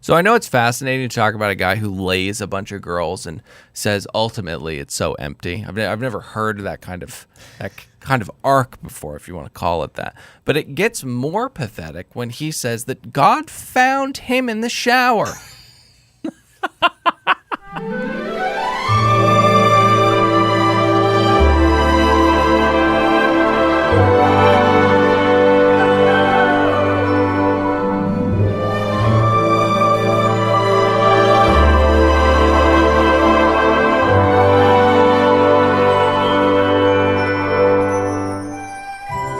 So I know it's fascinating to talk about a guy who lays a bunch of girls and says ultimately it's so empty. I've never heard of that kind of arc before, if you want to call it that. But it gets more pathetic when he says that God found him in the shower.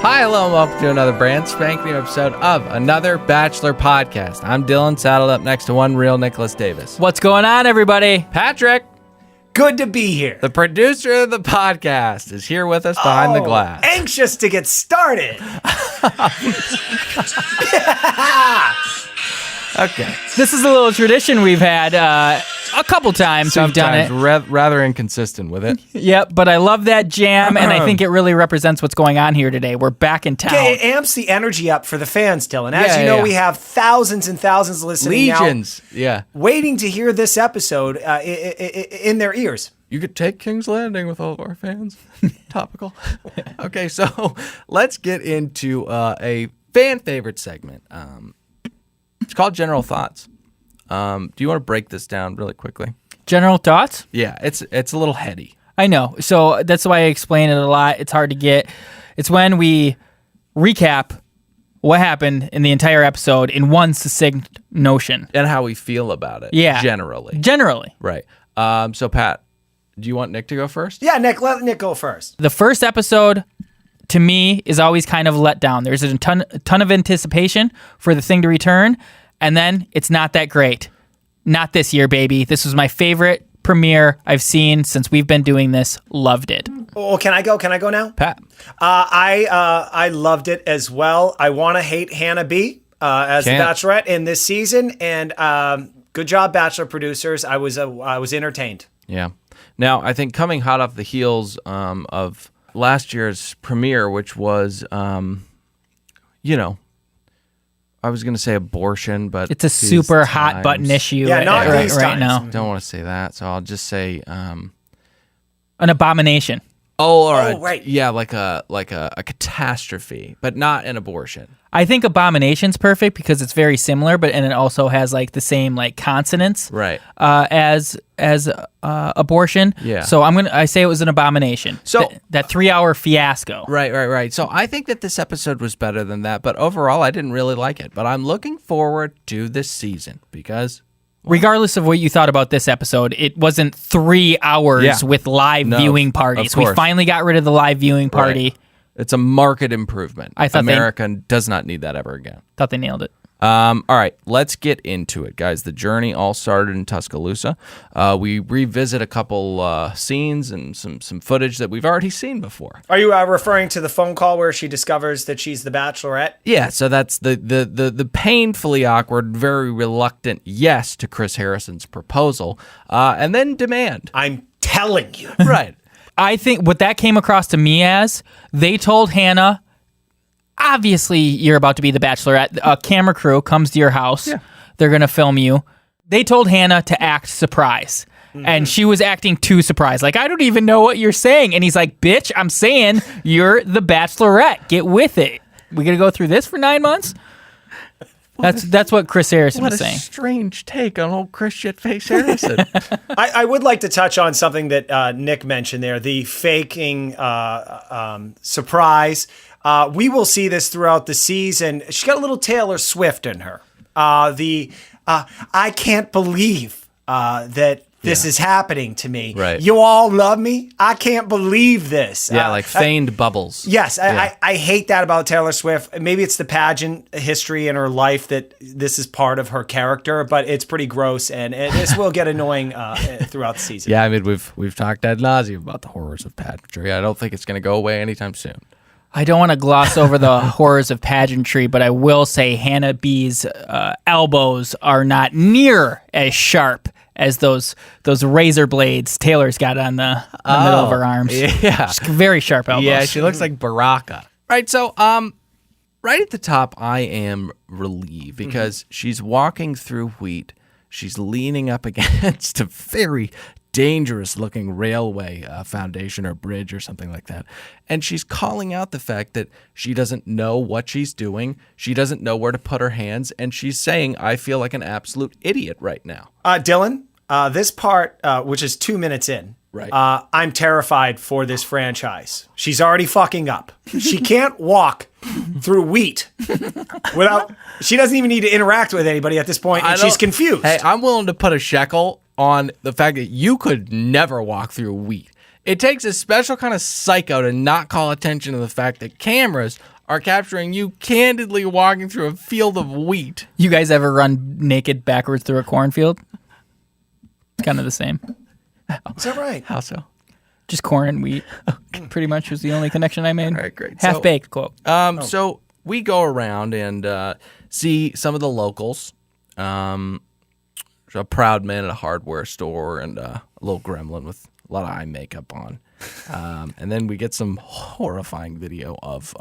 Hi, hello, and welcome to another brand spanking new episode of another Bachelor podcast. I'm Dylan, saddled up next to one real Nicholas Davis. What's going on, everybody? Patrick, good to be here. the producer of the podcast, is here with us behind the glass. Anxious to get started. Okay. This is a little tradition we've had a couple times. We've done it. Rather inconsistent with it. Yep, but I love that jam, and I think it really represents what's going on here today. We're back in town. It amps the energy up for the fans, Dylan. As you know, we have thousands and thousands listening Legions, now, waiting to hear this episode in their ears. You could take King's Landing with all of our fans. Topical. Okay, so let's get into a fan favorite segment. It's called General Thoughts. Do you want to break this down really quickly? General thoughts? Yeah, it's a little heady. I know. So that's why I explain it a lot. It's hard to get. It's when we recap what happened in the entire episode in one succinct notion. And how we feel about it. Yeah. Generally. Right. So, Pat, do you want Nick to go first? Yeah, Nick, let Nick go first. The first episode, to me, is always kind of let down. There's a ton of anticipation for the thing to return, and then it's not that great. Not this year, baby. This was my favorite premiere I've seen since we've been doing this. Loved it. Oh, can I go? Can I go now? Pat. I loved it as well. I want to hate Hannah B as the Bachelorette in this season, and good job, Bachelor producers. I was entertained. Yeah. Now, I think coming hot off the heels of last year's premiere, which was, I was going to say abortion, but it's a super hot button issue not right now. Don't want to say that, so I'll just say an abomination. Right. Yeah, like a catastrophe, but not an abortion. I think abomination's perfect because it's very similar, and it also has like the same like consonants, right? As abortion. Yeah. So I say it was an abomination. So that 3-hour fiasco. Right. So I think that this episode was better than that, but overall I didn't really like it. But I'm looking forward to this season because, regardless of what you thought about this episode, it wasn't 3 hours with live viewing parties. We finally got rid of the live viewing party. Right. It's a market improvement. I thought America does not need that ever again. Thought they nailed it. All right, let's get into it, guys. The journey all started in Tuscaloosa. We revisit a couple scenes and some footage that we've already seen before. Are you referring to the phone call where she discovers that she's the Bachelorette? Yeah, so that's the painfully awkward, very reluctant yes to Chris Harrison's proposal, and then demand. I'm telling you. Right. I think what that came across to me as, they told Hannah, obviously you're about to be the Bachelorette. A camera crew comes to your house. Yeah. They're going to film you. They told Hannah to act surprised. Mm-hmm. And she was acting too surprised. Like, I don't even know what you're saying. And he's like, bitch, I'm saying you're the Bachelorette. Get with it. We going to go through this for 9 months? That's what Chris Harrison was saying. What a strange take on old Chris Shitface Harrison. I would like to touch on something that Nick mentioned there, the faking surprise. We will see this throughout the season. She's got a little Taylor Swift in her. I can't believe that this is happening to me. Right. You all love me. I can't believe this. Yeah, like feigned bubbles. Yes, yeah. I hate that about Taylor Swift. Maybe it's the pageant history in her life that this is part of her character, but it's pretty gross, and this will get annoying throughout the season. Yeah, I mean, we've talked ad nauseum about the horrors of pageantry. I don't think it's going to go away anytime soon. I don't want to gloss over the horrors of pageantry, but I will say Hannah B's elbows are not near as sharp as those razor blades Taylor's got on the middle of her arms. Yeah. Just very sharp elbows. Yeah, she looks like Baraka. Right, so right at the top, I am relieved because she's walking through wheat. She's leaning up against a very dangerous-looking railway foundation or bridge or something like that. And she's calling out the fact that she doesn't know what she's doing. She doesn't know where to put her hands. And she's saying, I feel like an absolute idiot right now. Dylan, this part, which is 2 minutes in, right? I'm terrified for this franchise. She's already fucking up. She can't walk through wheat without... She doesn't even need to interact with anybody at this point, and she's confused. Hey, I'm willing to put a shekel on the fact that you could never walk through wheat. It takes a special kind of psycho to not call attention to the fact that cameras are capturing you candidly walking through a field of wheat. You guys ever run naked backwards through a cornfield? Kind of the same. Is that right? How so? Just corn and wheat. Pretty much was the only connection I made. All right, great. Half-baked, quote. So we go around and see some of the locals. A proud man at a hardware store and a little gremlin with a lot of eye makeup on. And then we get some horrifying video of...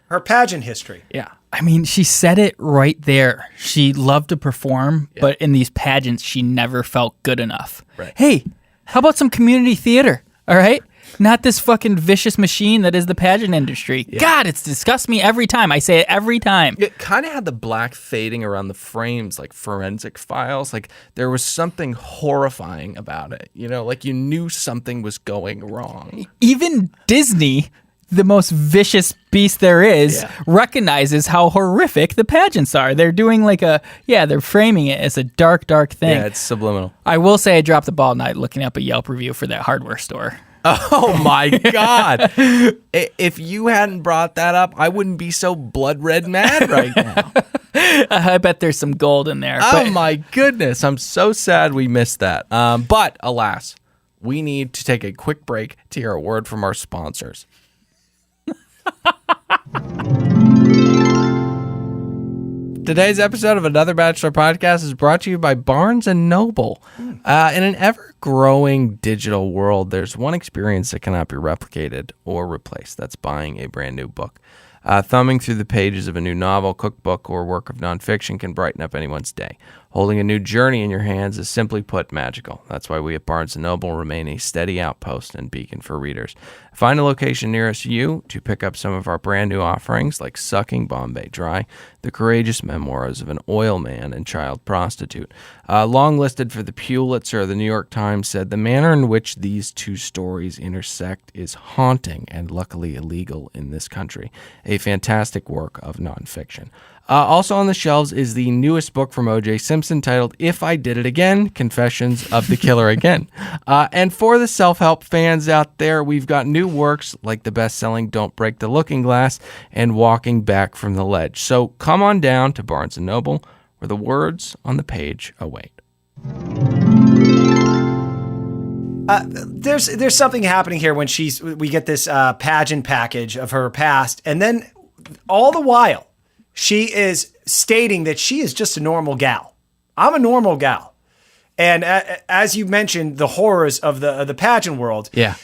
her pageant history. Yeah. I mean, she said it right there. She loved to perform, but in these pageants, she never felt good enough. Right. Hey, how about some community theater? All right? Not this fucking vicious machine that is the pageant industry. Yeah. God, it's disgusts me every time. I say it every time. It kind of had the black fading around the frames like forensic files. Like there was something horrifying about it. You know, like you knew something was going wrong. Even Disney, the most vicious beast there is, recognizes how horrific the pageants are. They're doing like they're framing it as a dark, dark thing. Yeah, it's subliminal. I will say I dropped the ball tonight looking up a Yelp review for that hardware store. Oh my God. If you hadn't brought that up, I wouldn't be so blood red mad right now. I bet there's some gold in there. Oh my goodness. I'm so sad we missed that. But alas, we need to take a quick break to hear a word from our sponsors. Today's episode of Another Bachelor Podcast is brought to you by Barnes & Noble. In an ever-growing digital world, there's one experience that cannot be replicated or replaced. That's buying a brand new book. Thumbing through the pages of a new novel, cookbook, or work of nonfiction can brighten up anyone's day. Holding a new journey in your hands is simply put magical. That's why we at Barnes & Noble remain a steady outpost and beacon for readers. Find a location nearest you to pick up some of our brand new offerings like Sucking Bombay Dry, The Courageous Memoirs of an Oil Man and Child Prostitute. Long listed for the Pulitzer, the New York Times said the manner in which these two stories intersect is haunting and luckily illegal in this country. A fantastic work of nonfiction. Also on the shelves is the newest book from O.J. Simpson titled If I Did It Again, Confessions of the Killer Again. And for the self-help fans out there, we've got new works like the best-selling Don't Break the Looking Glass and Walking Back from the Ledge. So come on down to Barnes & Noble where the words on the page await. There's something happening here when we get this pageant package of her past, and then all the while, she is stating that she is just a normal gal. I'm a normal gal. And as you mentioned, the horrors of the pageant world. Yeah.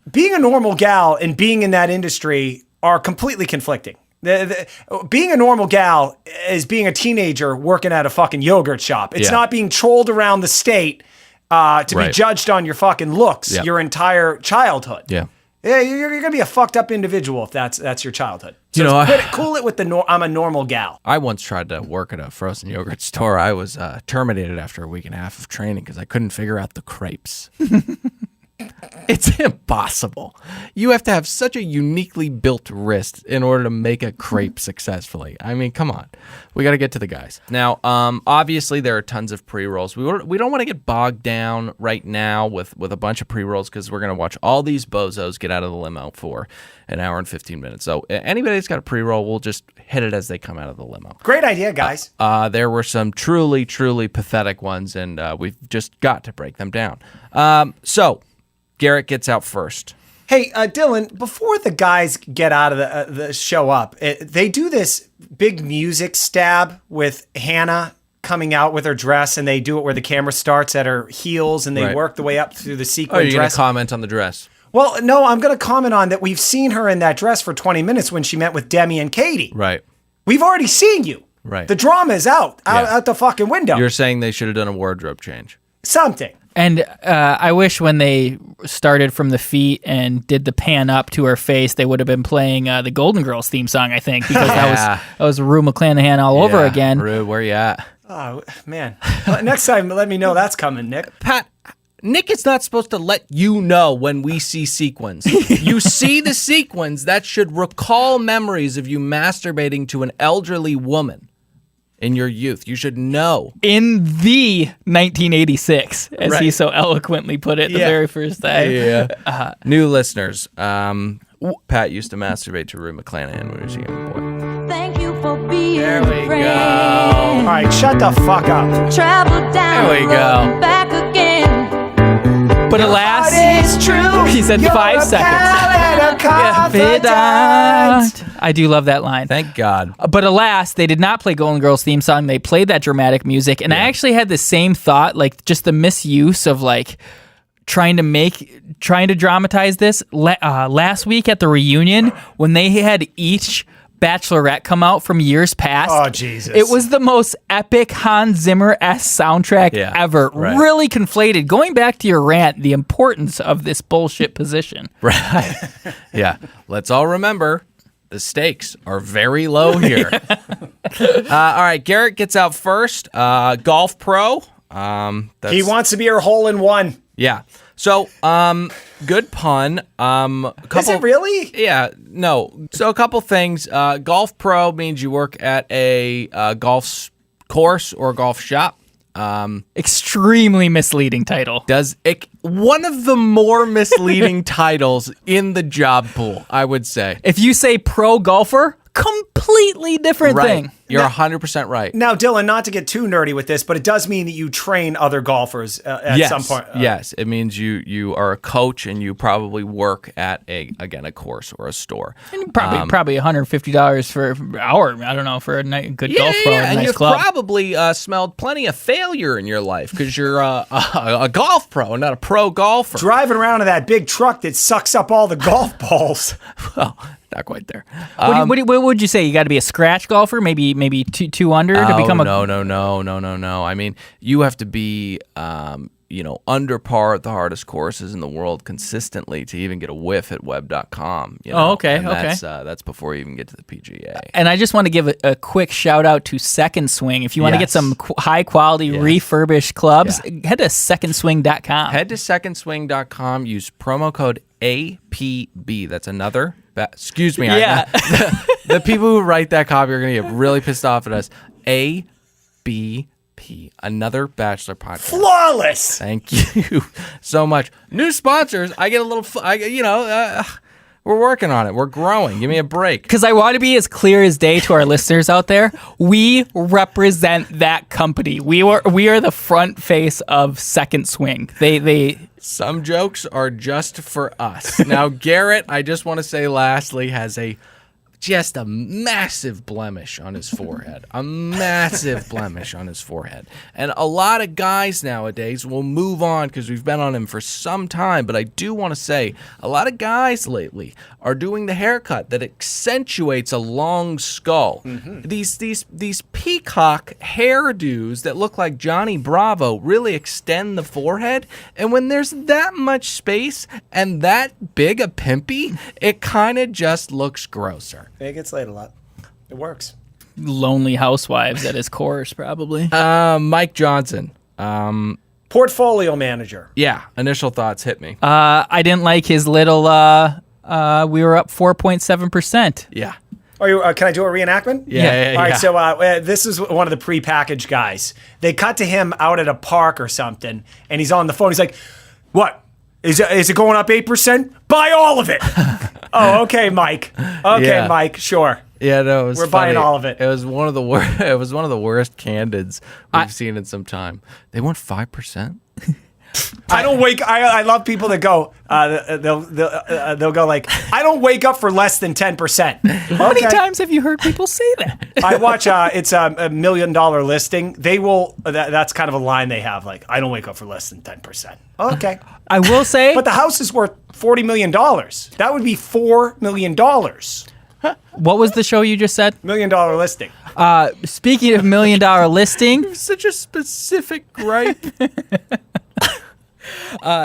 Being a normal gal and being in that industry are completely conflicting. Being a normal gal is being a teenager working at a fucking yogurt shop. It's not being trolled around the state to be judged on your fucking looks your entire childhood. Yeah. Yeah, you're going to be a fucked up individual if that's your childhood. So cool it with I'm a normal gal. I once tried to work at a frozen yogurt store. I was terminated after a week and a half of training because I couldn't figure out the crepes. It's impossible. You have to have such a uniquely built wrist in order to make a crepe successfully. I mean, come on. We got to get to the guys. Now, obviously, there are tons of pre-rolls. We don't want to get bogged down right now with a bunch of pre-rolls because we're going to watch all these bozos get out of the limo for an hour and 15 minutes. So anybody that's got a pre-roll, we'll just hit it as they come out of the limo. Great idea, guys. There were some truly, truly pathetic ones, and we've just got to break them down. So Garrett gets out first. Hey, Dylan, before the guys get out of the show up, they do this big music stab with Hannah coming out with her dress, and they do it where the camera starts at her heels, and they work the way up through the sequin dress. Oh, you're going to dress. comment on the dress? Well, no, I'm going to comment on that. We've seen her in that dress for 20 minutes when she met with Demi and Katie. Right. We've already seen you. Right. The drama is out the fucking window. You're saying they should have done a wardrobe change. Something. And I wish when they started from the feet and did the pan up to her face, they would have been playing the Golden Girls theme song, I think, because that was Rue McClanahan all over again. Rue, where you at? Oh, man. Next time, let me know that's coming, Nick. Pat, Nick is not supposed to let you know when we see sequins. You see the sequins, that should recall memories of you masturbating to an elderly woman in your youth. You should know. In the 1986, as he so eloquently put it the very first day. Yeah. New listeners, Pat used to masturbate to Rue McClanahan when he was a young boy. Thank you for being There we a friend. go. All right, shut the fuck up. Travel down There we the road go. and back again. But alas, It's true. he said You're 5 a seconds. pal and a confidant. I do love that line. Thank God. But alas, they did not play Golden Girls theme song. They played that dramatic music. And I actually had the same thought, like just the misuse of like trying to dramatize this. Last week at the reunion, when they had each Bachelorette come out from years past. Oh, Jesus. It was the most epic Hans Zimmer-esque soundtrack ever. Right. Really conflated. Going back to your rant, the importance of this bullshit position. Right. Yeah. Let's all remember the stakes are very low here. All right. Garrett gets out first. Golf pro. He wants to be her hole-in-one. Yeah. So, good pun. Is it really? Yeah, no. So a couple things. Golf pro means you work at a golf course or golf shop. Extremely misleading title. One of the more misleading titles in the job pool, I would say. If you say pro golfer, completely different thing. You're 100% right. Now, Dylan, not to get too nerdy with this, but it does mean that you train other golfers at some point. Yes, it means you are a coach and you probably work at a course or a store. And probably $150 for an hour. I don't know, for a good golf pro at a and nice you've club. probably smelled plenty of failure in your life because you're a golf pro, not a pro golfer. Driving around in that big truck that sucks up all the golf balls. Well, not quite there. What would you say? You got to be a scratch golfer, maybe two under to become a. No. I mean, you have to be under par at the hardest courses in the world consistently to even get a whiff at web.com. Oh, okay, and okay. That's before you even get to the PGA. And I just want to give a quick shout out to Second Swing. If you want to get some high quality refurbished clubs, head to secondswing.com. Head to secondswing.com. Use promo code APB. That's another. Excuse me. Yeah. The people who write that copy are going to get really pissed off at us. ABP. Another Bachelor podcast. Flawless. Thank you so much. New sponsors. I get a little. We're working on it. We're growing. Give me a break. Because I want to be as clear as day to our listeners out there. We represent that company. We are the front face of Second Swing. Some jokes are just for us. Now, Garrett, I just want to say lastly, has just a massive blemish on his forehead. And a lot of guys nowadays will move on because we've been on him for some time. But I do want to say a lot of guys lately are doing the haircut that accentuates a long skull. Mm-hmm. These peacock hairdos that look like Johnny Bravo really extend the forehead. And when there's that much space and that big a pimpy, it kind of just looks grosser. It gets laid a lot. It works. Lonely Housewives at his chorus, probably. Mike Johnson. Portfolio manager. Yeah. Initial thoughts hit me. I didn't like his little. We were up 4.7%. Yeah. Can I do a reenactment? Yeah. All right, so this is one of the prepackaged guys. They cut to him out at a park or something, and he's on the phone. He's like, "What? Is it going up 8%? Buy all of it." Oh, okay, Mike. Okay, Mike. Sure. Yeah, no, it was We're funny. buying all of it. It was one of the worst. It was one of the worst candids we've seen in some time. They want 5%. I don't wake. I love people that go. They'll go like, I don't wake up for less than 10%. How many times have you heard people say that? I watch. It's a $1 million listing. They will. That's kind of a line they have. Like, I don't wake up for less than 10%. Okay. I will say, But the house is worth $40 million. That would be $4 million. what was the show you just said? $1 million listing. Speaking of $1 million listing, Such a specific gripe.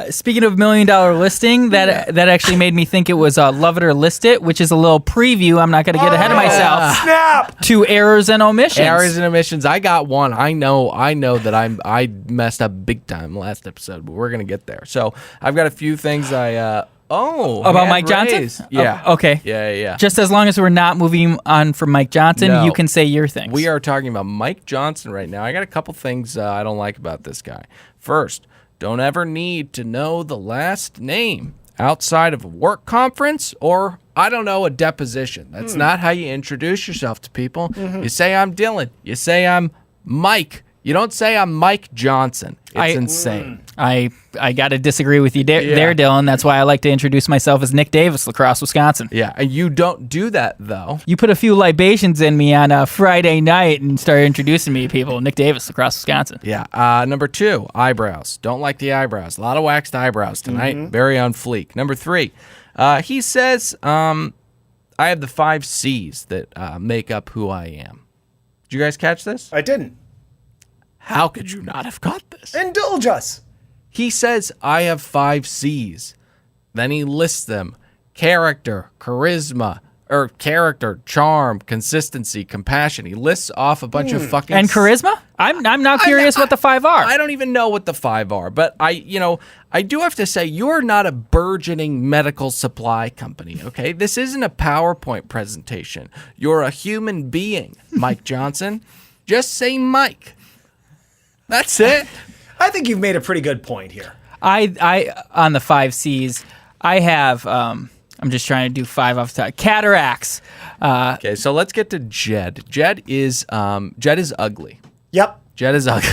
speaking of $1 million listing, that actually made me think it was Love It or List It, which is a little preview. I'm not going to get ahead of myself. Snap. To errors and omissions. Errors and omissions. I got one. I know that I messed up big time last episode, but we're gonna get there. So I've got a few things about Mike Johnson? Yeah. Oh, okay. Yeah. Just as long as we're not moving on from Mike Johnson, No. you can say your things. We are talking about Mike Johnson right now. I got a couple things I don't like about this guy. First, don't ever need to know the last name outside of a work conference or, I don't know, a deposition. That's not how you introduce yourself to people. You say, I'm Dylan. You say, I'm Mike. You don't say, I'm Mike Johnson. It's insane. I got to disagree with you there, Dylan. That's why I like to introduce myself as Nick Davis, La Crosse, Wisconsin. Yeah, and you don't do that, though. You put a few libations in me on a Friday night and started introducing me to people. Nick Davis, La Crosse, Wisconsin. Yeah. Number 2, eyebrows. Don't like the eyebrows. A lot of waxed eyebrows tonight. Very on fleek. Number 3, he says, I have the 5 C's that make up who I am. Did you guys catch this? I didn't. How could you not have caught this? Indulge us. He says, I have 5 C's. Then he lists them. Character, charisma, or character, charm, consistency, compassion. He lists off a bunch of fucking... And charisma? I'm now curious what the 5 are. I don't even know what the 5 are, but I do have to say, you're not a burgeoning medical supply company, okay? This isn't a PowerPoint presentation. You're a human being, Mike Johnson. Just say Mike. That's it. I think you've made a pretty good point here. I on the 5 C's, I have, I'm just trying to do 5 off the top. Cataracts. Okay, so let's get to Jed. Jed is ugly. Yep. Jed is ugly.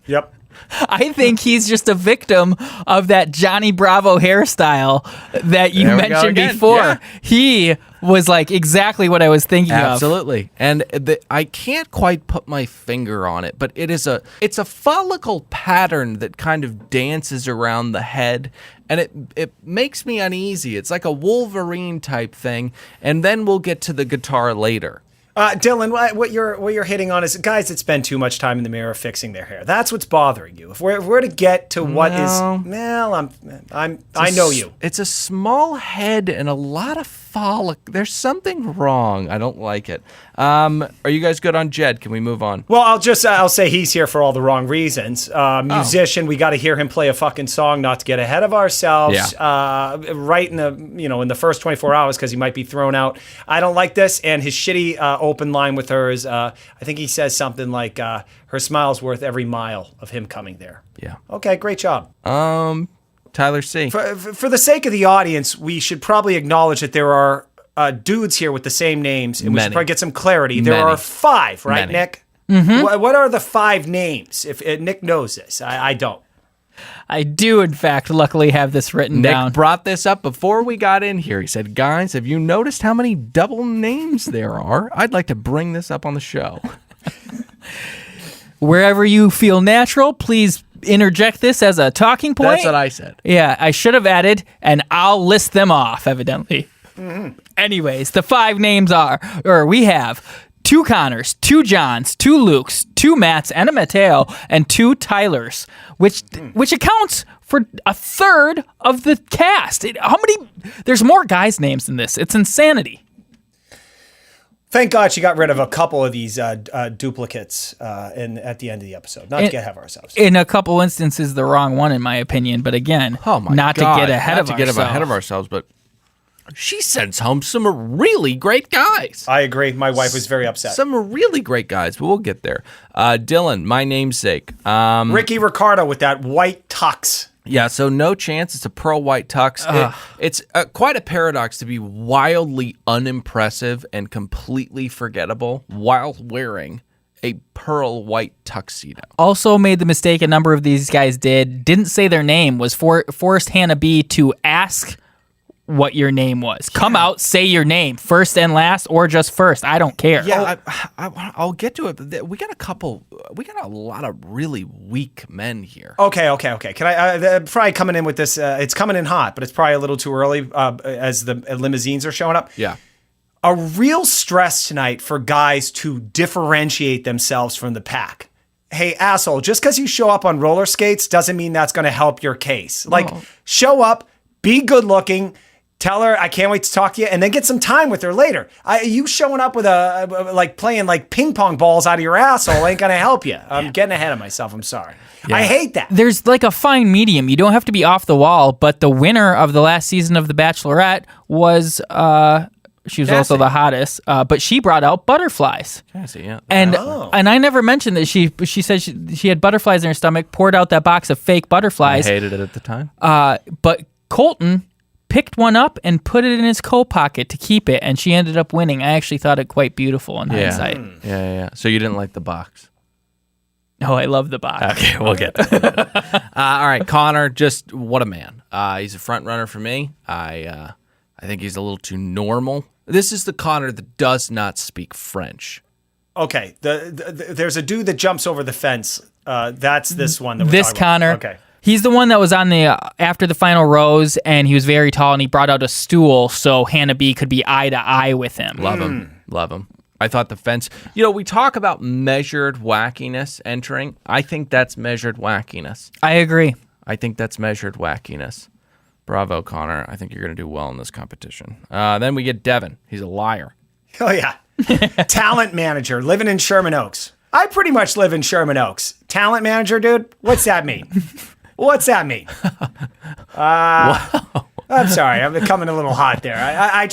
Yep. I think he's just a victim of that Johnny Bravo hairstyle that you There we go mentioned again. before. Yeah. He was like exactly what I was thinking of. Absolutely. And I can't quite put my finger on it, but it's a follicle pattern that kind of dances around the head, and it makes me uneasy. It's like a Wolverine type thing, and then we'll get to the guitar later. Dylan, what you're hitting on is guys that spend too much time in the mirror fixing their hair. That's what's bothering you. If we're to get to what is, well, I know you. It's a small head and a lot of follicle. There's something wrong. I don't like it. Are you guys good on Jed? Can we move on? Well, I'll say he's here for all the wrong reasons. Musician, we got to hear him play a fucking song, not to get ahead of ourselves. Yeah. Right in the first 24 hours, because he might be thrown out. I don't like this, and his shitty open line with her is, I think he says something like, "Her smile's worth every mile of him coming there." Yeah. Okay, great job. Tyler C. For the sake of the audience, we should probably acknowledge that there are dudes here with the same names, and we should Many. probably get some clarity. There Many. are 5, right, Many. Nick? Mm-hmm. What are the 5 names? If Nick knows this, I don't. I do, in fact, luckily have this written Nick down. brought this up before we got in here. He said, guys, have you noticed how many double names there are? I'd like to bring this up on the show. Wherever you feel natural, please interject this as a talking point. That's what I said. Yeah, I should have added, and I'll list them off, evidently. Mm-hmm. Anyways, the 5 names we have 2 Connors, 2 Johns, 2 Lukes, 2 Matts, and a Mateo, and 2 Tylers, which accounts for a third of the cast. There's more guys' names than this. It's insanity. Thank God she got rid of a couple of these duplicates at the end of the episode. Not to get ahead of ourselves. In a couple instances, the wrong one, in my opinion. But again, not to get ahead of ourselves, but she sends home some really great guys. I agree. My wife was very upset. Some really great guys, but we'll get there. Dylan, my namesake. Ricky Ricardo with that white tux. Yeah, so no chance. It's a pearl white tux. It's quite a paradox to be wildly unimpressive and completely forgettable while wearing a pearl white tuxedo. Also made the mistake a number of these guys didn't say their name, was forced Hannah B to ask what your name was. Come out, say your name, first and last, or just first. I don't care. Yeah, I'll get to it. But we got a lot of really weak men here. Okay. Can I probably coming in with this? It's coming in hot, but it's probably a little too early as the limousines are showing up. Yeah. A real stress tonight for guys to differentiate themselves from the pack. Hey, asshole, just because you show up on roller skates doesn't mean that's going to help your case. Like, show up, be good looking. Tell her I can't wait to talk to you, and then get some time with her later. You showing up with playing like ping pong balls out of your asshole ain't gonna help you. I'm getting ahead of myself. I'm sorry. Yeah. I hate that. There's like a fine medium. You don't have to be off the wall, but the winner of the last season of The Bachelorette was she was also the hottest, but she brought out butterflies. Cassie, yeah. And I never mentioned that she said she had butterflies in her stomach, poured out that box of fake butterflies. I hated it at the time. But Colton picked one up and put it in his coat pocket to keep it, and she ended up winning. I actually thought it quite beautiful in hindsight. Yeah. So you didn't like the box? Oh, I love the box. Okay, we'll get that. All right, Connor, just what a man. He's a front runner for me. I think he's a little too normal. This is the Connor that does not speak French. Okay, there's a dude that jumps over the fence. That's this one. That we're this talking about. Connor. Okay. He's the one that was on the after the final rose, and he was very tall, and he brought out a stool so Hannah B could be eye to eye with him. Love him. I thought the fence. We talk about measured wackiness entering. I think that's measured wackiness. I agree. I think that's measured wackiness. Bravo, Connor. I think you're going to do well in this competition. Then we get Devin. He's a liar. Oh yeah, talent manager living in Sherman Oaks. I pretty much live in Sherman Oaks. Talent manager, dude. What's that mean? What's that mean? I'm sorry. I'm coming a little hot there. I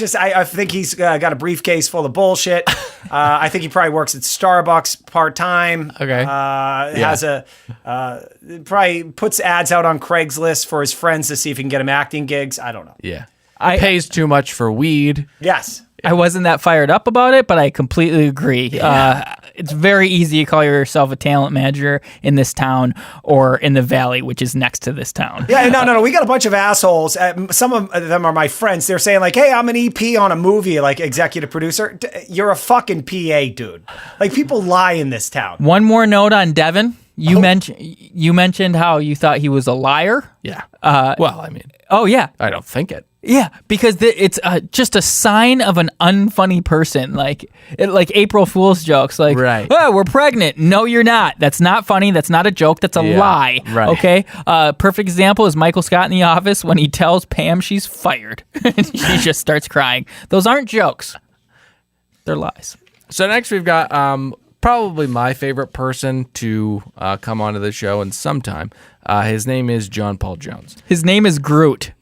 think he's got a briefcase full of bullshit. I think he probably works at Starbucks part-time. Okay. Has probably puts ads out on Craigslist for his friends to see if he can get him acting gigs. I don't know. Yeah. Pays too much for weed. Yes. I wasn't that fired up about it, but I completely agree. Yeah. It's very easy to call yourself a talent manager in this town or in the valley, which is next to this town. Yeah, no. We got a bunch of assholes. Some of them are my friends. They're saying like, hey, I'm an EP on a movie, like executive producer. You're a fucking PA, dude. Like, people lie in this town. One more note on Devin. You mentioned how you thought he was a liar. Yeah. Oh, yeah. I don't think it. Yeah, because it's just a sign of an unfunny person, like April Fool's jokes, like, right. Oh, we're pregnant. No, you're not. That's not funny. That's not a joke. That's a lie. Right. Okay. Perfect example is Michael Scott in The Office when he tells Pam she's fired. She just starts crying. Those aren't jokes. They're lies. So next we've got probably my favorite person to come onto the show in some time. His name is John Paul Jones. His name is Groot.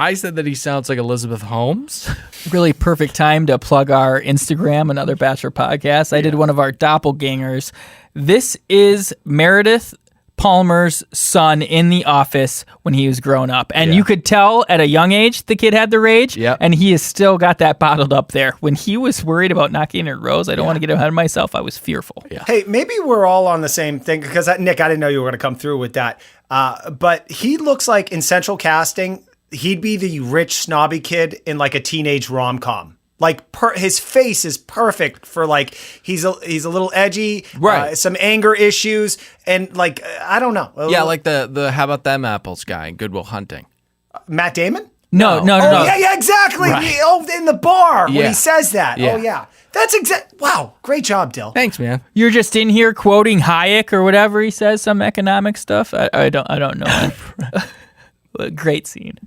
I said that he sounds like Elizabeth Holmes. Really perfect time to plug our Instagram and other Bachelor podcasts. I did one of our doppelgangers. This is Meredith Palmer's son in The Office when he was growing up. And you could tell at a young age the kid had the rage, and he has still got that bottled up there. When he was worried about not getting a rose, I don't want to get ahead of myself, I was fearful. Yeah. Hey, maybe we're all on the same thing, because Nick, I didn't know you were going to come through with that. But he looks like in central casting, he'd be the rich, snobby kid in like a teenage rom-com. Like his face is perfect for like he's a little edgy, right? Some anger issues, and like I don't know. Yeah, like the how about them apples guy in Good Will Hunting. Matt Damon? No. Oh yeah, exactly. Right. In the bar when Yeah. he says that. Yeah. Oh yeah, that's wow, great job, Dill. Thanks, man. You're just in here quoting Hayek or whatever he says, some economic stuff. I don't know. Great scene.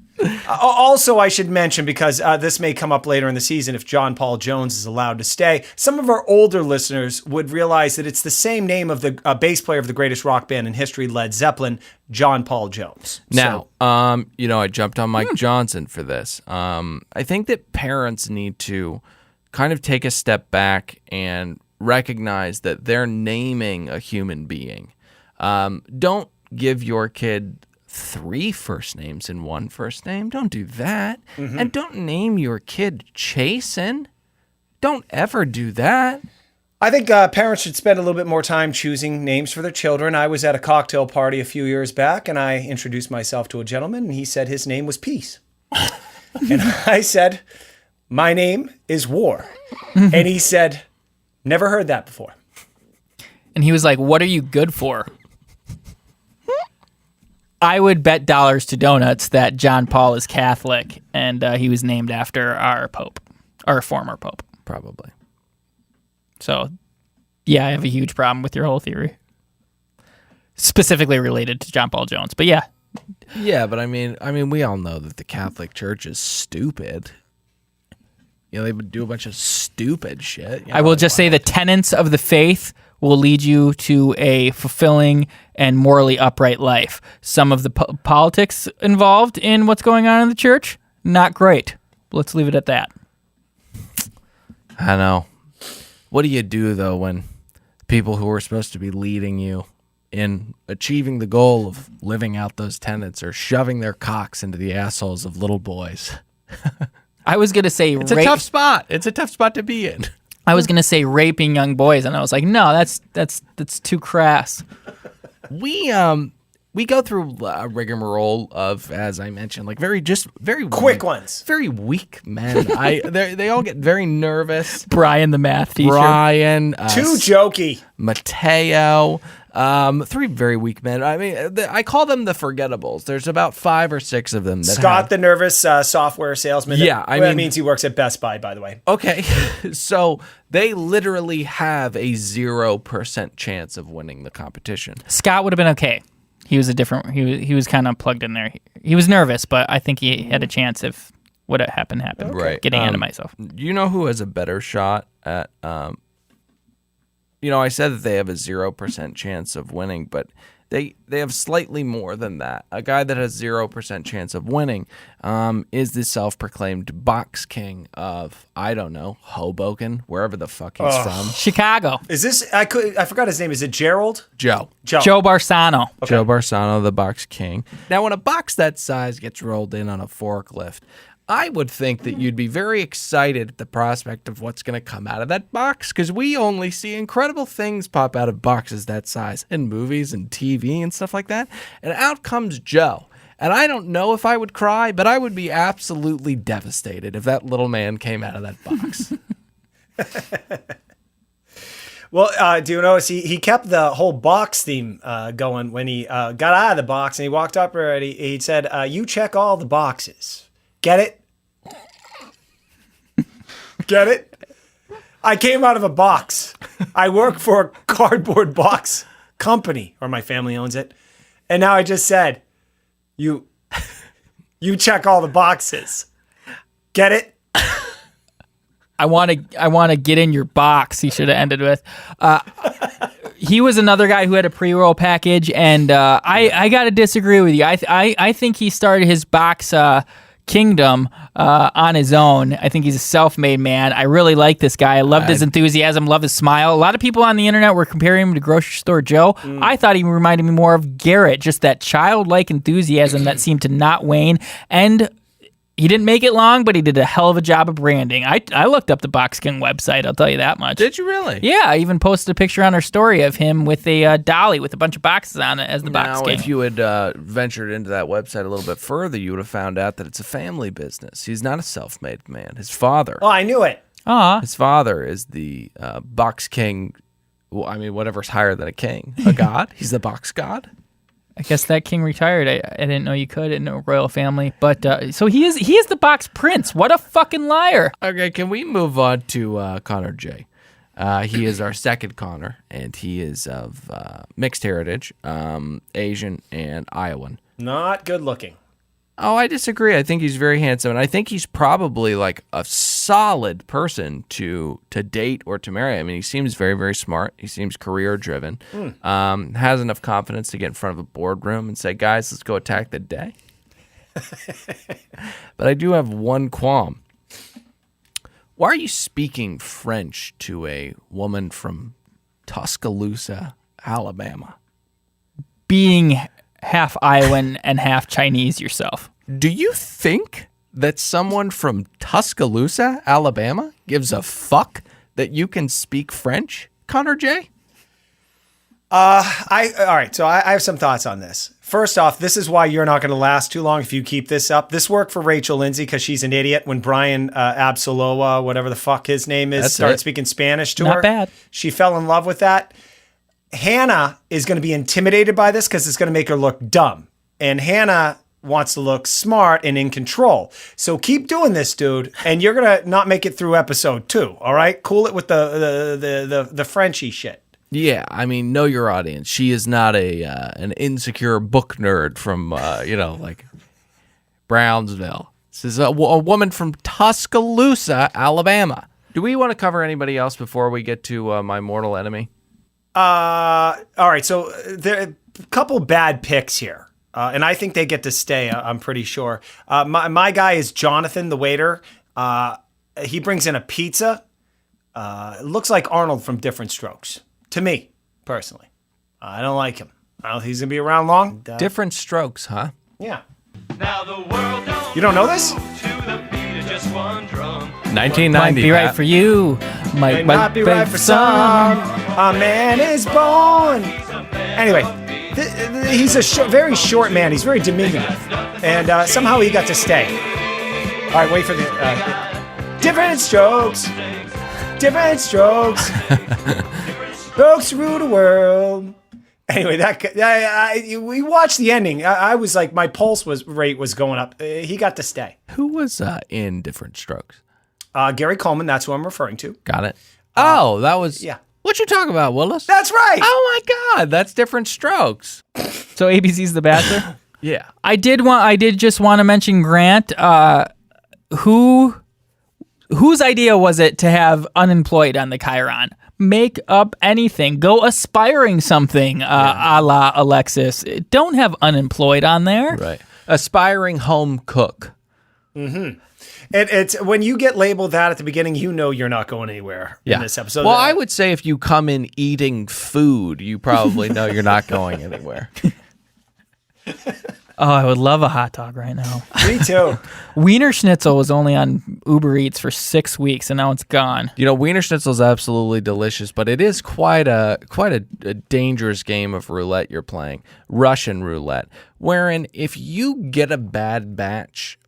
Also, I should mention, because this may come up later in the season if Jon Paul Jones is allowed to stay, some of our older listeners would realize that it's the same name of the bass player of the greatest rock band in history, Led Zeppelin, Jon Paul Jones. Now, I jumped on Mike Johnson for this. I think that parents need to kind of take a step back and recognize that they're naming a human being. Don't give your kid 3 first names and 1 first name. Don't do that. Mm-hmm. And don't name your kid Chasen. Don't ever do that. I think parents should spend a little bit more time choosing names for their children. I was at a cocktail party a few years back, and I introduced myself to a gentleman, and he said his name was Peace. And I said, my name is War. And he said, never heard that before. And he was like, what are you good for? I would bet dollars to donuts that John Paul is Catholic, and he was named after our Pope, our former Pope. Probably. So, yeah, I have a huge problem with your whole theory. Specifically related to John Paul Jones. But yeah. Yeah, but I mean, we all know that the Catholic Church is stupid. You know, they would do a bunch of stupid shit. I will just say the tenets of the faith will lead you to a fulfilling and morally upright life. Some of the politics involved in what's going on in the church, not great. Let's leave it at that. I know. What do you do, though, when people who are supposed to be leading you in achieving the goal of living out those tenets are shoving their cocks into the assholes of little boys? I was going to say It's a tough spot. It's a tough spot to be in. I was going to say raping young boys, and I was like, no, that's too crass. We go through a rigmarole of, as I mentioned, like very Quick ones. very weak men. They all get very nervous. Brian, the math teacher. Brian, Too jokey. Mateo, 3 very weak men. I mean, I call them the forgettables. There's about 5 or 6 of them. Scott, the nervous software salesman. Yeah, that means he works at Best Buy, by the way. Okay, so they literally have a 0% chance of winning the competition. Scott would have been okay. He was he was kind of plugged in there. He was nervous, but I think he had a chance if what happened. Right. Getting ahead of myself. You know who has a better shot at, I said that they have a 0% chance of winning, but they have slightly more than that. A guy that has 0% chance of winning is the self-proclaimed box king of, I don't know, Hoboken, wherever the fuck he's from. Chicago. Is this, I forgot his name. Is it Gerald? Joe Barsano. Okay. Joe Barsano, the box king. Now, when a box that size gets rolled in on a forklift, I would think that you'd be very excited at the prospect of what's going to come out of that box, because we only see incredible things pop out of boxes that size in movies and TV and stuff like that. And out comes Joe. And I don't know if I would cry, but I would be absolutely devastated if that little man came out of that box. Well, do you notice he kept the whole box theme going when he got out of the box and he walked up there and he said, you check all the boxes. Get it? Get it? I came out of a box. I work for a cardboard box company, or my family owns it. And now I just said, you check all the boxes. Get it? I want to get in your box. He should have ended with. He was another guy who had a pre-roll package, and I got to disagree with you. I think he started his box kingdom on his own. I think he's a self-made man. I really like this guy. I loved his enthusiasm, love his smile. A lot of people on the internet were comparing him to Grocery Store Joe. I thought he reminded me more of Garrett, just that childlike enthusiasm that seemed to not wane. And he didn't make it long, but he did a hell of a job of branding. I looked up the Box King website, I'll tell you that much. Did you really? Yeah, I even posted a picture on our story of him with a dolly with a bunch of boxes on it as the Box King. If you had ventured into that website a little bit further, you would have found out that it's a family business. He's not a self-made man. His father. Oh, I knew it. His father is the Box King. Well, I mean, whatever's higher than a king. A god? He's the box god? I guess that king retired. I didn't know you could in a royal family. But so he is the box prince. What a fucking liar. Okay, can we move on to Connor J? He is our second Connor, and he is of mixed heritage, Asian and Iowan. Not good looking. Oh, I disagree. I think he's very handsome, and I think he's probably like a solid person to date or to marry. I mean, he seems very, very smart. He seems career-driven. Has enough confidence to get in front of a boardroom and say, guys, let's go attack the day. But I do have one qualm. Why are you speaking French to a woman from Tuscaloosa, Alabama? Being half Iowan and half Chinese yourself. Do you think that someone from Tuscaloosa, Alabama, gives a fuck that you can speak French? Connor J? All right. So I have some thoughts on this. First off, this is why you're not going to last too long if you keep this up. This worked for Rachel Lindsay because she's an idiot. When Brian Absoloa, whatever the fuck his name is, started speaking Spanish to her. Not bad. She fell in love with that. Hannah is going to be intimidated by this because it's going to make her look dumb. And Hannah wants to look smart and in control. So keep doing this, dude, and you're going to not make it through episode 2, all right? Cool it with the Frenchie shit. Yeah, I mean, know your audience. She is not an insecure book nerd from, like Brownsville. This is a woman from Tuscaloosa, Alabama. Do we want to cover anybody else before we get to my mortal enemy? All right, so there are a couple bad picks here, and I think they get to stay, I'm pretty sure. My guy is Jonathan, the waiter. He brings in a pizza. It looks like Arnold from Different Strokes. To me, personally. I don't like him. I don't think he's going to be around long. Different Strokes, huh? Yeah. Now the world don't You don't know this? to the beat of just one drum. 1990. Might be right Pat. for you. Might not be right for some. A man is born. Anyway, he's a very short man. He's very diminutive. And somehow he got to stay. All right, wait for the... Different Strokes. Different Strokes. Strokes rule the world. Anyway, we watched the ending. I was like, my pulse rate was going up. He got to stay. Who was in Different Strokes? Gary Coleman, that's who I'm referring to. Got it. That was... Yeah. What you talking about, Willis? That's right. Oh, my God. That's Different Strokes. So ABC's The Bachelor? Yeah. I did just want to mention Grant. Whose idea was it to have unemployed on the Chiron? Make up anything. Go aspiring something, a la Alexis. Don't have unemployed on there. Right. Aspiring home cook. Mm-hmm. It's when you get labeled that at the beginning, you know you're not going anywhere in this episode. Well, I would say if you come in eating food, you probably know you're not going anywhere. Oh, I would love a hot dog right now. Me too. Wiener Schnitzel was only on Uber Eats for 6 weeks, and now it's gone. You know, Wiener Schnitzel is absolutely delicious, but it is quite a dangerous game of roulette you're playing, Russian roulette, wherein if you get a bad batch,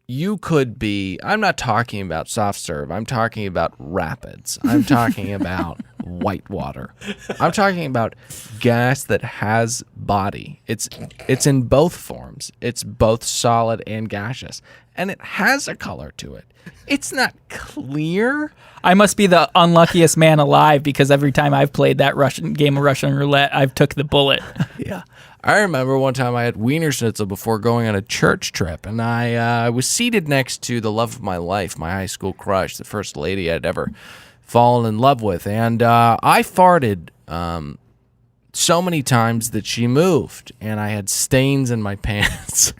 you could be, I'm not talking about soft serve, I'm talking about rapids, I'm talking about whitewater, I'm talking about gas that has body. It's in both forms. It's both solid and gaseous, and it has a color to it. It's not clear. I must be the unluckiest man alive because every time I've played that game of Russian roulette, I've took the bullet. Yeah. I remember one time I had Wiener Schnitzel before going on a church trip, and I was seated next to the love of my life, my high school crush, the first lady I'd ever fallen in love with, and I farted so many times that she moved, and I had stains in my pants.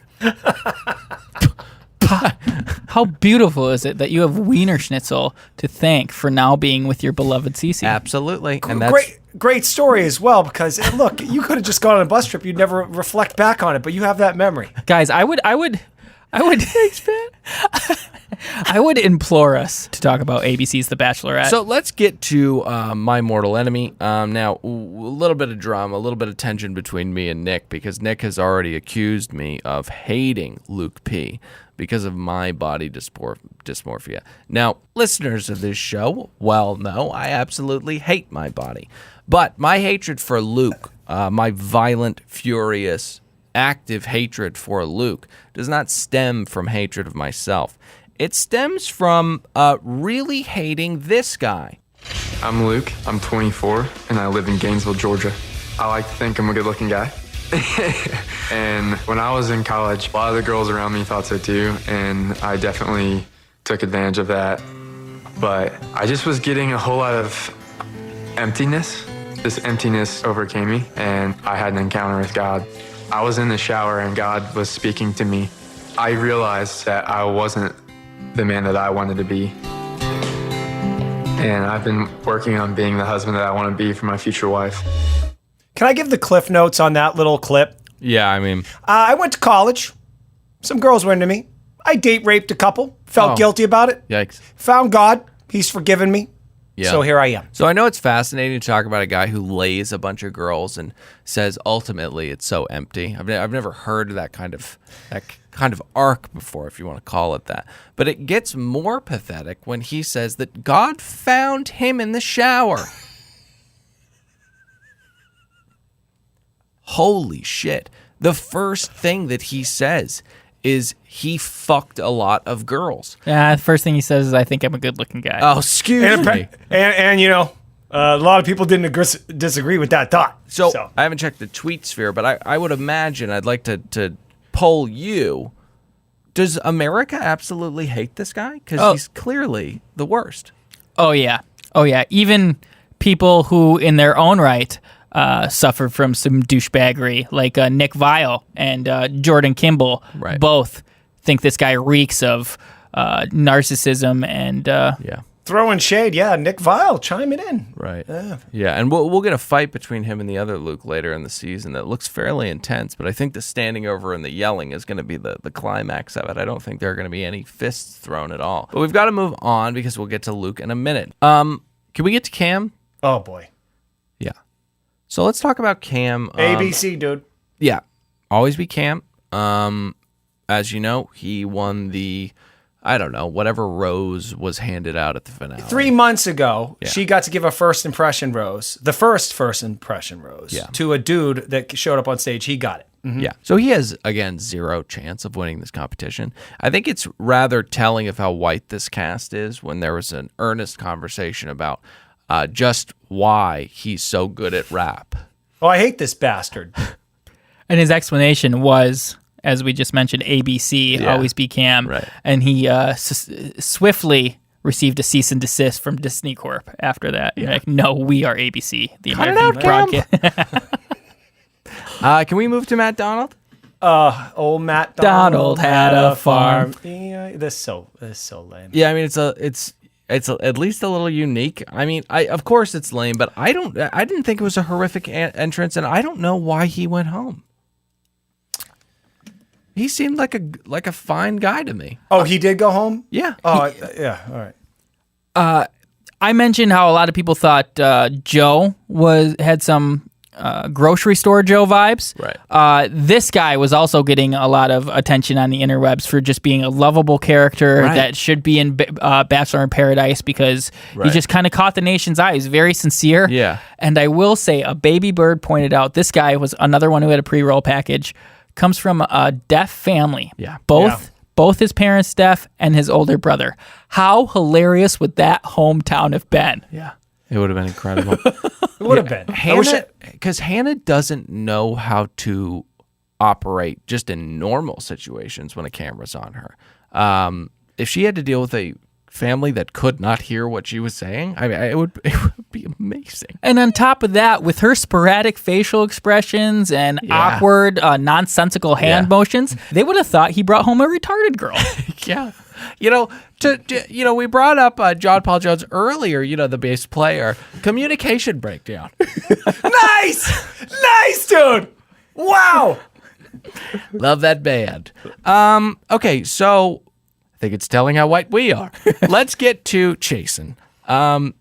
How beautiful is it that you have Wiener Schnitzel to thank for now being with your beloved Cece? Absolutely. And that's Great story as well, because look, you could have just gone on a bus trip. You'd never reflect back on it, but you have that memory. Guys, I would Thanks, man. I would implore us to talk about ABC's The Bachelorette. So let's get to my mortal enemy. Now, a little bit of drama, a little bit of tension between me and Nick, because Nick has already accused me of hating Luke P. because of my body dysmorphia. Now, listeners of this show well know I absolutely hate my body. But my hatred for Luke, my violent, furious, active hatred for Luke, does not stem from hatred of myself. It stems from really hating this guy. I'm Luke, I'm 24, and I live in Gainesville, Georgia. I like to think I'm a good-looking guy. And when I was in college, a lot of the girls around me thought so too, and I definitely took advantage of that. But I just was getting a whole lot of emptiness. This emptiness overcame me, and I had an encounter with God. I was in the shower, and God was speaking to me. I realized that I wasn't the man that I wanted to be. And I've been working on being the husband that I want to be for my future wife. Can I give the cliff notes on that little clip? Yeah, I mean... I went to college. Some girls were into me. I date raped a couple. Felt guilty about it. Yikes. Found God. He's forgiven me. Yeah. So here I am. So I know it's fascinating to talk about a guy who lays a bunch of girls and says ultimately it's so empty. I've never heard of that kind of arc before, if you want to call it that. But it gets more pathetic when he says that God found him in the shower. Holy shit. The first thing that he says is he fucked a lot of girls. Yeah, the first thing he says is, I think I'm a good-looking guy. Oh, excuse me. And you know, a lot of people didn't disagree with that thought. So I haven't checked the tweet sphere, but I would imagine, I'd like to poll you. Does America absolutely hate this guy? Because he's clearly the worst. Oh, yeah. Even people who, in their own right, suffered from some douchebaggery, like Nick Viall and Jordan Kimball, both think this guy reeks of narcissism and throwing shade. Yeah, Nick Viall chiming in. Right. Yeah, and we'll get a fight between him and the other Luke later in the season that looks fairly intense, but I think the standing over and the yelling is going to be the climax of it. I don't think there are going to be any fists thrown at all. But we've got to move on because we'll get to Luke in a minute. Can we get to Cam? Oh, boy. Yeah. So let's talk about Cam. ABC, dude. Yeah. Always be Cam. As you know, he won the, I don't know, whatever rose was handed out at the finale. 3 months ago, she got to give a first impression rose, the first impression rose, to a dude that showed up on stage. He got it. Mm-hmm. Yeah. So he has, again, zero chance of winning this competition. I think it's rather telling of how white this cast is when there was an earnest conversation about just why he's so good at rap. Oh, I hate this bastard. And his explanation was, as we just mentioned, ABC, always be Cam. Right. And he swiftly received a cease and desist from Disney Corp after that. Yeah. Like, no, we are ABC, the Cut it American out, broadcast. Can we move to Matt Donald? Old Matt Donald had a farm. Yeah, this is so lame. Yeah, I mean it's at least a little unique. I mean, of course it's lame, but I didn't think it was a horrific entrance, and I don't know why he went home. He seemed like a fine guy to me. Oh, he did go home? Yeah. Oh, yeah. All right. I mentioned how a lot of people thought Joe had some grocery store Joe vibes. Right. This guy was also getting a lot of attention on the interwebs for just being a lovable character that should be in Bachelor in Paradise because he just kind of caught the nation's eye. He's very sincere. Yeah. And I will say, a baby bird pointed out, this guy was another one who had a pre-roll package, comes from a deaf family. Yeah. Both his parents deaf and his older brother. How hilarious would that hometown have been? Yeah. It would have been incredible. It would have been. Because Hannah doesn't know how to operate just in normal situations when a camera's on her. If she had to deal with a family that could not hear what she was saying, I mean, it would be amazing. And on top of that, with her sporadic facial expressions and awkward, nonsensical hand motions, they would have thought he brought home a retarded girl. Yeah. We brought up John Paul Jones earlier, the bass player. Communication breakdown. Nice, dude. Wow. Love that band. Okay, so I think it's telling how white we are. Let's get to Chasen. I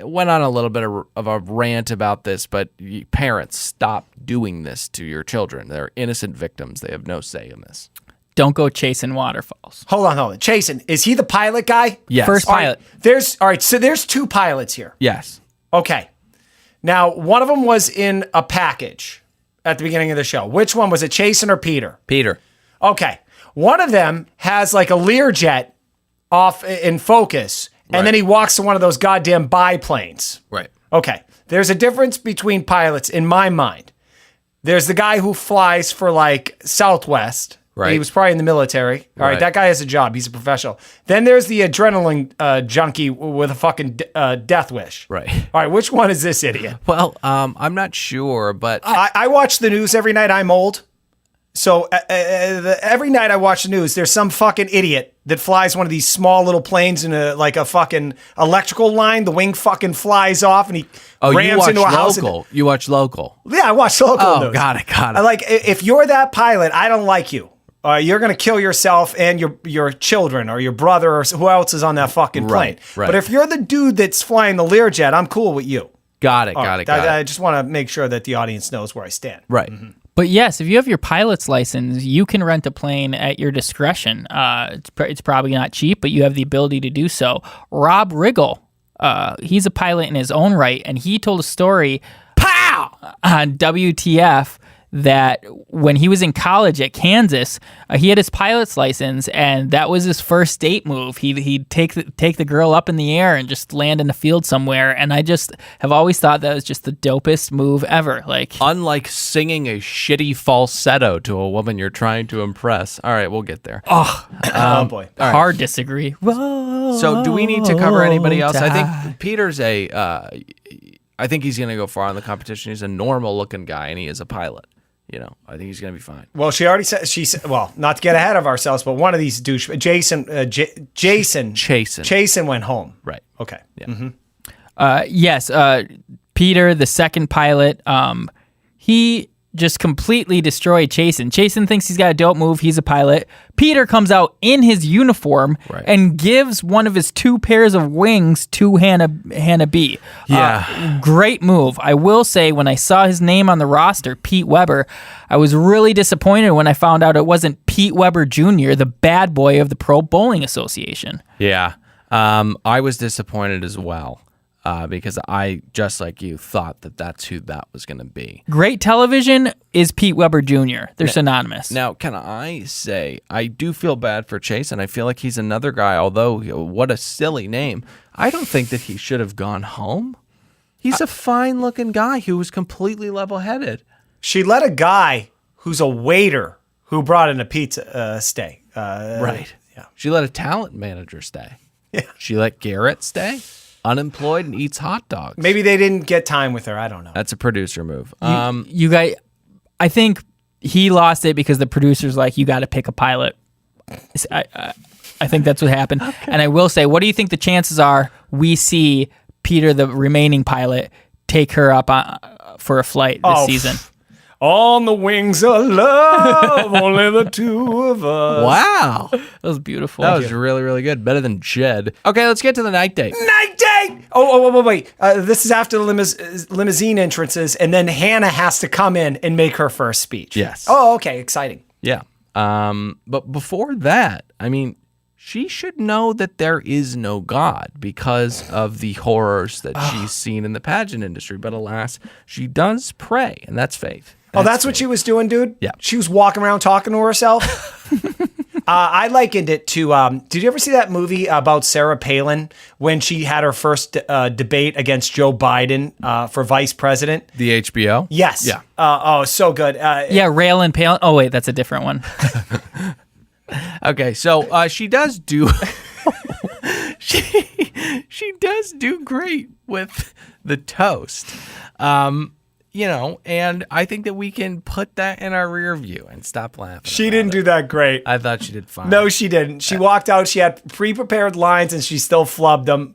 went on a little bit of a rant about this, but parents, stop doing this to your children. They're innocent victims. They have no say in this. Don't go chasing waterfalls. Hold on. Chasen, is he the pilot guy? Yes. First pilot. So there's two pilots here. Yes. Okay. Now, one of them was in a package at the beginning of the show. Which one was it, Chasen or Peter? Peter. Okay. One of them has like a Learjet off in focus, and then he walks to one of those goddamn biplanes. Right. Okay. There's a difference between pilots in my mind. There's the guy who flies for like Southwest. Right. He was probably in the military. All right. That guy has a job. He's a professional. Then there's the adrenaline junkie with a fucking death wish. Right. All right. Which one is this idiot? Well, I'm not sure, but I watch the news every night. I'm old. So every night I watch the news, there's some fucking idiot that flies one of these small little planes in a fucking electrical line. The wing fucking flies off and he rams into a house. You watch local. Yeah, I watch local news. Got it. Like, if you're that pilot, I don't like you. you're going to kill yourself and your children or your brother or who else is on that fucking plane. Right. But if you're the dude that's flying the Learjet, I'm cool with you. Got it. I just want to make sure that the audience knows where I stand. Right. But yes, if you have your pilot's license, you can rent a plane at your discretion. It's probably not cheap, but you have the ability to do so. Rob Riggle, he's a pilot in his own right, and he told a story on WTF that when he was in college at Kansas, he had his pilot's license, and that was his first date move. He'd take the girl up in the air and just land in a field somewhere. And I just have always thought that was just the dopest move ever. Like, unlike singing a shitty falsetto to a woman you're trying to impress. All right, we'll get there. Oh boy. hard disagree. So do we need to cover anybody else? I think Peter's I think he's going to go far in the competition. He's a normal looking guy, and he is a pilot. I think he's going to be fine. Well, she already said well, not to get ahead of ourselves, but one of these Jason Chasen went home. Right. Okay. Yeah. Yes, Peter, the second pilot, he just completely destroyed Chasen. Chasen thinks he's got a dope move. He's a pilot. Peter comes out in his uniform and gives one of his 2 pairs of wings to Hannah B. Yeah. Great move. I will say, when I saw his name on the roster, Pete Weber, I was really disappointed when I found out it wasn't Pete Weber Jr., the bad boy of the Pro Bowling Association. Yeah. I was disappointed as well. Because I, just like you, thought that that's who that was going to be. Great television is Pete Weber Jr. They're synonymous. Now, can I say, I do feel bad for Chase, and I feel like he's another guy, although what a silly name. I don't think that he should have gone home. He's a fine-looking guy who was completely level-headed. She let a guy who's a waiter who brought in a pizza stay. Right. Yeah. She let a talent manager stay. Yeah. She let Garrett stay. Unemployed and eats hot dogs. Maybe they didn't get time with her. I don't know. That's a producer move. You guys, I think he lost it because the producer's like, you got to pick a pilot. I think that's what happened. Okay. And I will say, what do you think the chances are we see Peter, the remaining pilot, take her up for a flight this season? On the wings of love, only the two of us. Wow. That was beautiful. That was really, really good. Better than Jed. Okay, let's get to the night date. Night date! Oh, wait. This is after the limousine entrances, and then Hannah has to come in and make her first speech. Yes. Oh, okay. Exciting. Yeah. But before that, I mean, she should know that there is no God because of the horrors that she's seen in the pageant industry. But alas, she does pray, and that's faith. That's what she was doing, dude? Yeah. She was walking around talking to herself? I likened it to, did you ever see that movie about Sarah Palin when she had her first debate against Joe Biden for vice president? The HBO? Yes. Yeah. So good. Yeah, Raylan Palin. Oh, wait, that's a different one. Okay, so she does do... she does do great with the toast. And I think that we can put that in our rear view and stop laughing. She didn't do that great. I thought she did fine. No, she didn't. She walked out. She had pre-prepared lines, and she still flubbed them.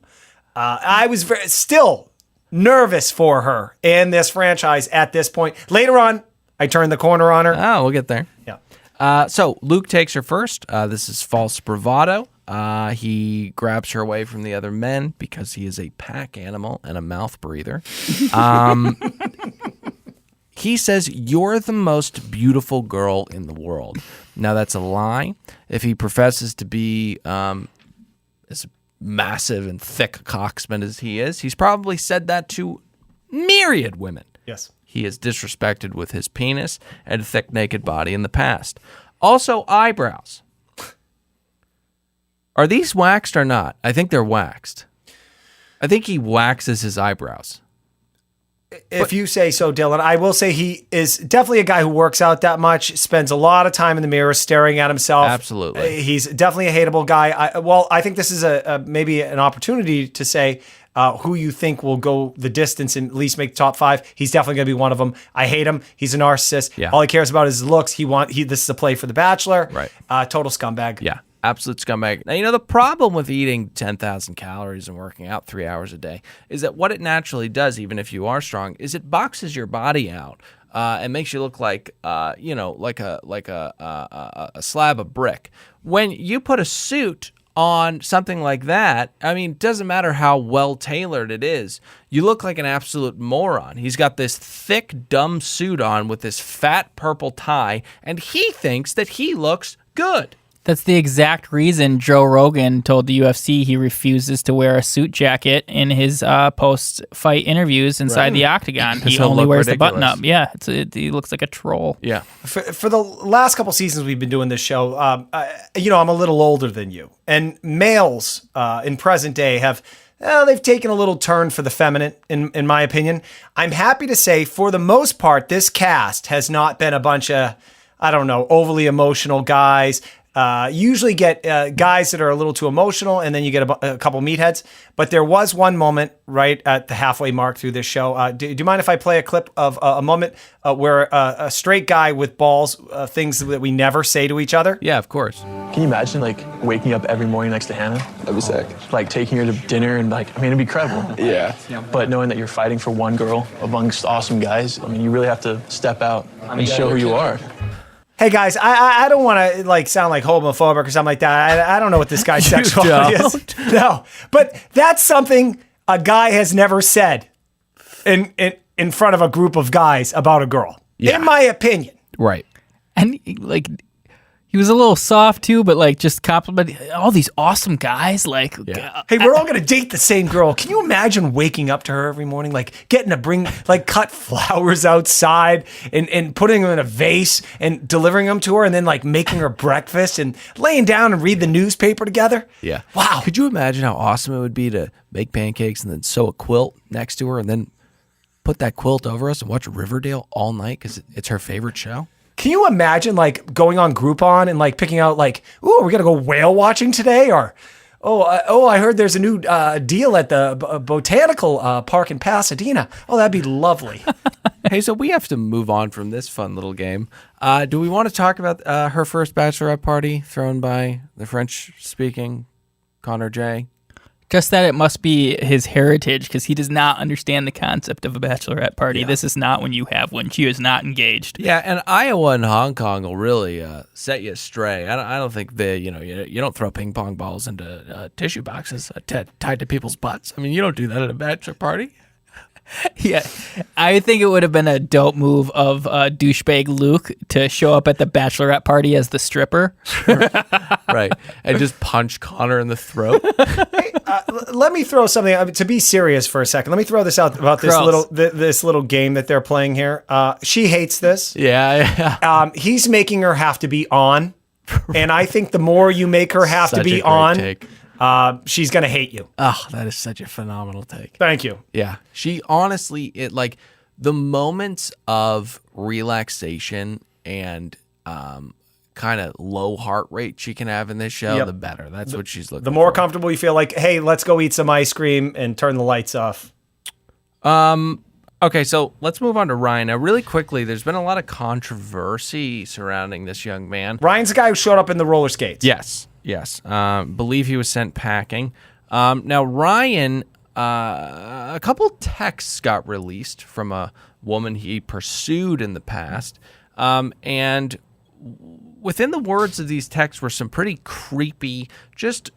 I was still nervous for her and this franchise at this point. Later on, I turned the corner on her. Oh, we'll get there. Yeah. So Luke takes her first. This is false bravado. He grabs her away from the other men because he is a pack animal and a mouth breather. He says, "You're the most beautiful girl in the world." Now, that's a lie. If he professes to be as massive and thick a cocksman as he is, he's probably said that to myriad women. Yes. He is disrespected with his penis and thick naked body in the past. Also, eyebrows. Are these waxed or not? I think they're waxed. I think he waxes his eyebrows. If you say so, Dylan, I will say he is definitely a guy who works out that much, spends a lot of time in the mirror staring at himself. Absolutely. He's definitely a hateable guy. I think this is maybe an opportunity to say who you think will go the distance and at least make the top 5. He's definitely going to be one of them. I hate him. He's a narcissist. Yeah. All he cares about is his looks. This is a play for The Bachelor. Right. Total scumbag. Yeah. Absolute scumbag. Now, the problem with eating 10,000 calories and working out 3 hours a day is that what it naturally does, even if you are strong, is it boxes your body out and makes you look like like a slab of brick. When you put a suit on something like that, I mean, it doesn't matter how well tailored it is. You look like an absolute moron. He's got this thick, dumb suit on with this fat purple tie, and he thinks that he looks good. That's the exact reason Joe Rogan told the UFC he refuses to wear a suit jacket in his post-fight interviews inside the octagon. He he'll only look wears ridiculous. the button-up. Yeah, he looks like a troll. Yeah. For the last couple seasons we've been doing this show, I'm a little older than you, and males in present day have they've taken a little turn for the feminine, in my opinion. I'm happy to say, for the most part, this cast has not been a bunch of, I don't know, overly emotional guys. Usually get guys that are a little too emotional, and then you get a couple meatheads. But there was one moment right at the halfway mark through this show. Do you mind if I play a clip of a moment where a straight guy with balls, things that we never say to each other? Yeah, of course. Can you imagine waking up every morning next to Hannah? That'd be sick. Taking her to dinner and it'd be incredible. Yeah. But knowing that you're fighting for one girl amongst awesome guys, you really have to step out and show who you are. Hey guys, I don't want to sound like homophobic or something like that. I don't know what this guy's sexuality is. No, but that's something a guy has never said in front of a group of guys about a girl. Yeah. In my opinion. Right. And he was a little soft too, but just compliment all these awesome guys. Hey, we're all gonna date the same girl. Can you imagine waking up to her every morning, getting to bring cut flowers outside and putting them in a vase and delivering them to her, and then making her breakfast and laying down and read the newspaper together? Yeah. Wow. Could you imagine how awesome it would be to make pancakes and then sew a quilt next to her and then put that quilt over us and watch Riverdale all night because it's her favorite show? Can you imagine going on Groupon and picking out ooh, we're gonna go whale watching today, or I heard there's a new deal at the botanical park in Pasadena. Oh, that'd be lovely. Hey, so we have to move on from this fun little game. Do we want to talk about her first bachelorette party thrown by the French-speaking Connor J? Just that it must be his heritage, because he does not understand the concept of a bachelorette party. Yeah. This is not when you have one. She is not engaged. Yeah, and Iowa and Hong Kong will really set you astray. I don't think you don't throw ping pong balls into tissue boxes tied to people's butts. I mean, you don't do that at a bachelor party. Yeah, I think it would have been a dope move of douchebag Luke to show up at the bachelorette party as the stripper. Right, and just punch Connor in the throat. Let me throw something to be serious for a second. Let me throw this out about this little game that they're playing here. She hates this. Yeah. He's making her have to be on, and I think the more you make her have to Such a be great on, take. she's gonna hate you. Oh, that is such a phenomenal take. Thank you. Yeah. She honestly, the moments of relaxation and kind of low heart rate she can have in this show, Yep. the better. That's what she's looking for. The more comfortable you feel, hey, let's go eat some ice cream and turn the lights off. Okay, so let's move on to Ryan. Now, really quickly, there's been a lot of controversy surrounding this young man. Ryan's the guy who showed up in the roller skates. Yes. Believe he was sent packing. Now, Ryan, a couple texts got released from a woman he pursued in the past. And within the words of these texts were some pretty creepy, just,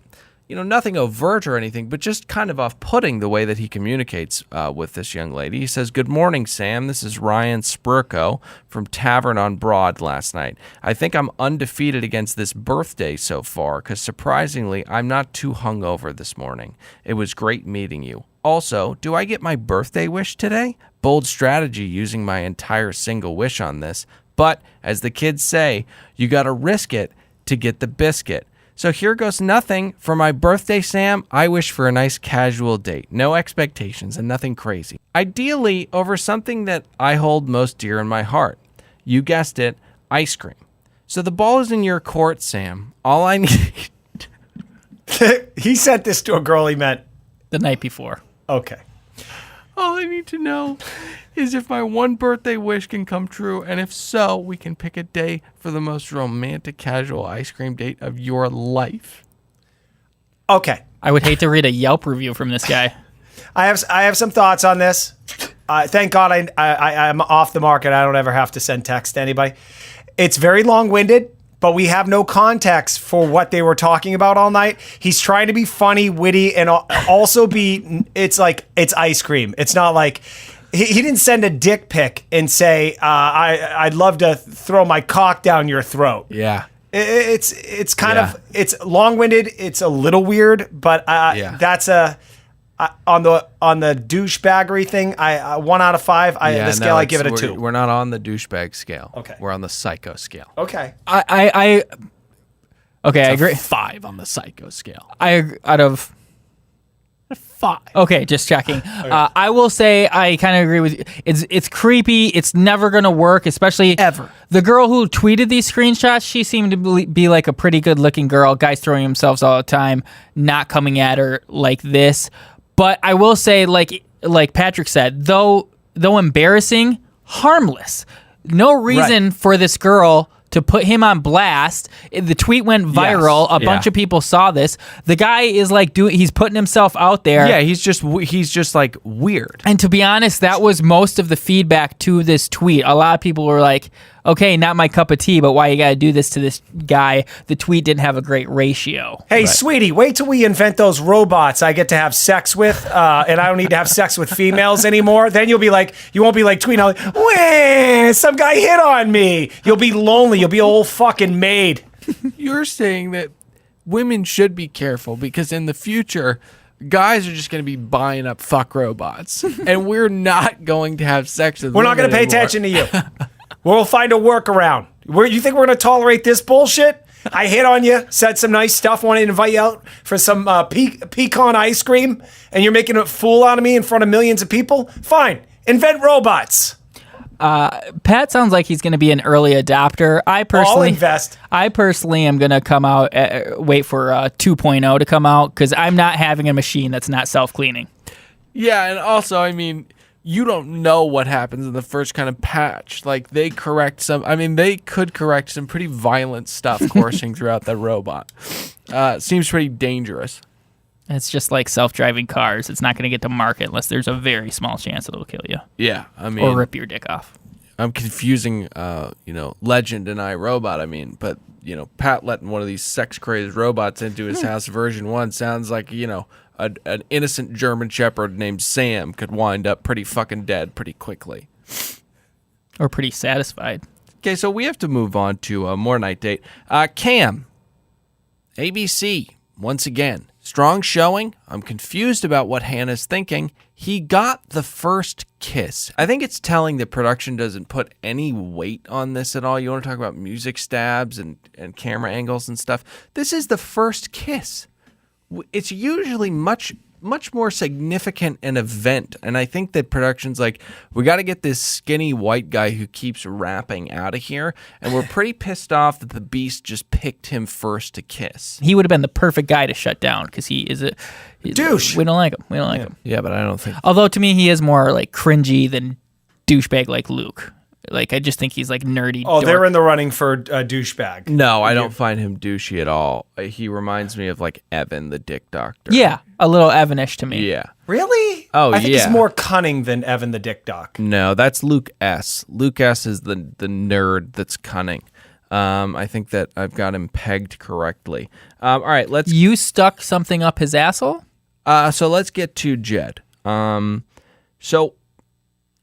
nothing overt or anything, but just kind of off-putting the way that he communicates with this young lady. He says, "Good morning, Sam. This is Ryan Spurko from Tavern on Broad last night. I think I'm undefeated against this birthday so far, because surprisingly, I'm not too hungover this morning. It was great meeting you. Also, do I get my birthday wish today? Bold strategy using my entire single wish on this. But, as the kids say, you gotta risk it to get the biscuit. So here goes nothing. For my birthday, Sam, I wish for a nice casual date. No expectations and nothing crazy. Ideally, over something that I hold most dear in my heart. You guessed it, ice cream. So the ball is in your court, Sam. All I need..." He sent this to a girl he met The night before. Okay. "All I need to know is if my one birthday wish can come true, and if so, we can pick a day for the most romantic casual ice cream date of your life." Okay. I would hate to read a Yelp review from this guy. I have some thoughts on this. Thank God I'm off the market. I don't ever have to send text to anybody. It's very long-winded, but we have no context for what they were talking about all night. He's trying to be funny, witty, and also it's like it's ice cream. It's not like he didn't send a dick pic and say, I'd love to throw my cock down your throat. Yeah. It's kind of, it's long-winded. It's a little weird, but that's on the douchebaggery thing. 1 out of 5. The scale I give it a 2. We're not on the douchebag scale. Okay. We're on the psycho scale. Okay. I agree. 5 on the psycho scale. Out of 5. Okay, just checking. I will say I kind of agree with you. It's creepy. It's never going to work, especially Ever. The girl who tweeted these screenshots, she seemed to be like a pretty good-looking girl. Guys throwing themselves all the time, not coming at her like this. But I will say, like Patrick said, though embarrassing, harmless. No reason for this girl to put him on blast. The tweet went viral. A bunch of people saw this. The guy is like he's putting himself out there. Yeah, he's just like weird. And to be honest, that was most of the feedback to this tweet. A lot of people were like, okay, not my cup of tea, but why you got to do this to this guy? The tweet didn't have a great ratio. Hey, sweetie, wait till we invent those robots I get to have sex with, and I don't need to have sex with females anymore. Then you won't be like tweeting out, "Wah, some guy hit on me." You'll be lonely. You'll be an old fucking maid. You're saying that women should be careful because in the future, guys are just going to be buying up fuck robots, and we're not going to have sex with. We're not going to pay attention to you. We'll find a workaround. You think we're going to tolerate this bullshit? I hit on you, said some nice stuff, wanted to invite you out for some pecan ice cream, and you're making a fool out of me in front of millions of people? Fine. Invent robots. Pat sounds like he's going to be an early adopter. I'll invest. I personally am going to come out, wait for 2.0 to come out, because I'm not having a machine that's not self-cleaning. Yeah, and also, I mean, you don't know what happens in the first kind of patch. Like, they could correct some pretty violent stuff coursing throughout that robot. Seems pretty dangerous. It's just like self-driving cars. It's not going to get to market unless there's a very small chance it'll kill you. Yeah, I mean, or rip your dick off. I'm confusing, Legend and iRobot. But Pat letting one of these sex-crazed robots into his house, version 1, sounds like an innocent German Shepherd named Sam could wind up pretty fucking dead pretty quickly. Or pretty satisfied. Okay, so we have to move on to more night date. Cam, ABC, once again. Strong showing. I'm confused about what Hannah's thinking. He got the first kiss. I think it's telling that production doesn't put any weight on this at all. You want to talk about music stabs and camera angles and stuff. This is the first kiss. It's usually much more significant an event, and I think that production's like, we got to get this skinny white guy who keeps rapping out of here, and we're pretty pissed off that the Beast just picked him first to kiss. He would have been the perfect guy to shut down because he's a douche. We don't like him. Yeah, but I don't think. Although to me, he is more like cringy than douchebag like Luke. Like, I just think he's like nerdy. Oh, dork. they're in the running for a douchebag. No, I don't find him douchey at all. He reminds me of like Evan, the Dick Doctor. Yeah, a little Evanish to me. Yeah. Really? Oh, I think yeah. he's more cunning than Evan the Dick Doc. No, that's Luke S. Luke S is the nerd that's cunning. I think that I've got him pegged correctly. All right, You stuck something up his asshole? So let's get to Jed.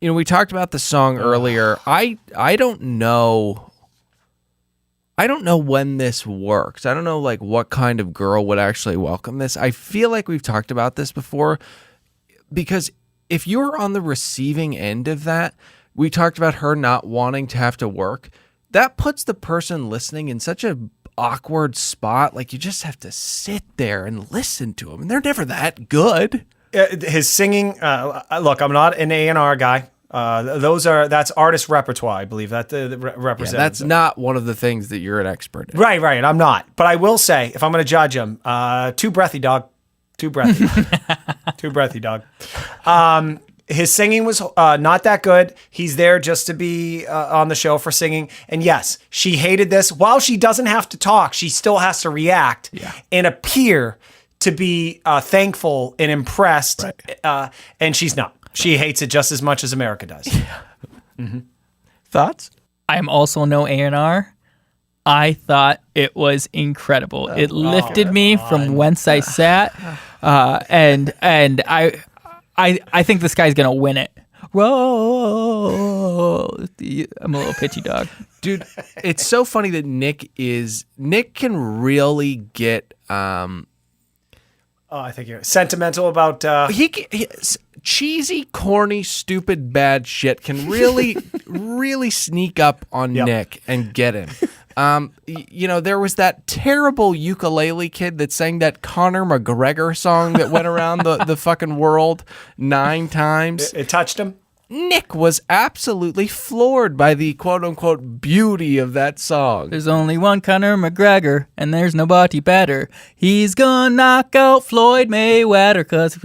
We talked about the song earlier. I don't know. I don't know when this works. I don't know like what kind of girl would actually welcome this. I feel like we've talked about this before because if you're on the receiving end of that, we talked about her not wanting to have to work. That puts the person listening in such a awkward spot. Like you just have to sit there and listen to them, and they're never that good. His singing. Look, I'm not an A&R guy. That's artist repertoire, I believe. That represents. Yeah, that's not one of the things that you're an expert in. Right. I'm not. But I will say, if I'm going to judge him, too breathy, dog. Too breathy. Too breathy, dog. His singing was not that good. He's there just to be on the show for singing. And yes, she hated this. While she doesn't have to talk, she still has to react and appear to be thankful and impressed. Right. And she's not. She hates it just as much as America does. Thoughts? I am also no A&R. I thought it was incredible. It lifted me from whence I sat, and I think this guy's gonna win it. Whoa! I'm a little pitchy dog, Dude, it's so funny that Nick can really get I think you're sentimental about. cheesy, corny, stupid, bad shit can really, really sneak up on Nick and get him. There was that terrible ukulele kid that sang that Conor McGregor song that went around the fucking world 9 times. It touched him. Nick was absolutely floored by the quote-unquote beauty of that song. There's only one Conor McGregor, and there's nobody better. He's gonna knock out Floyd Mayweather because He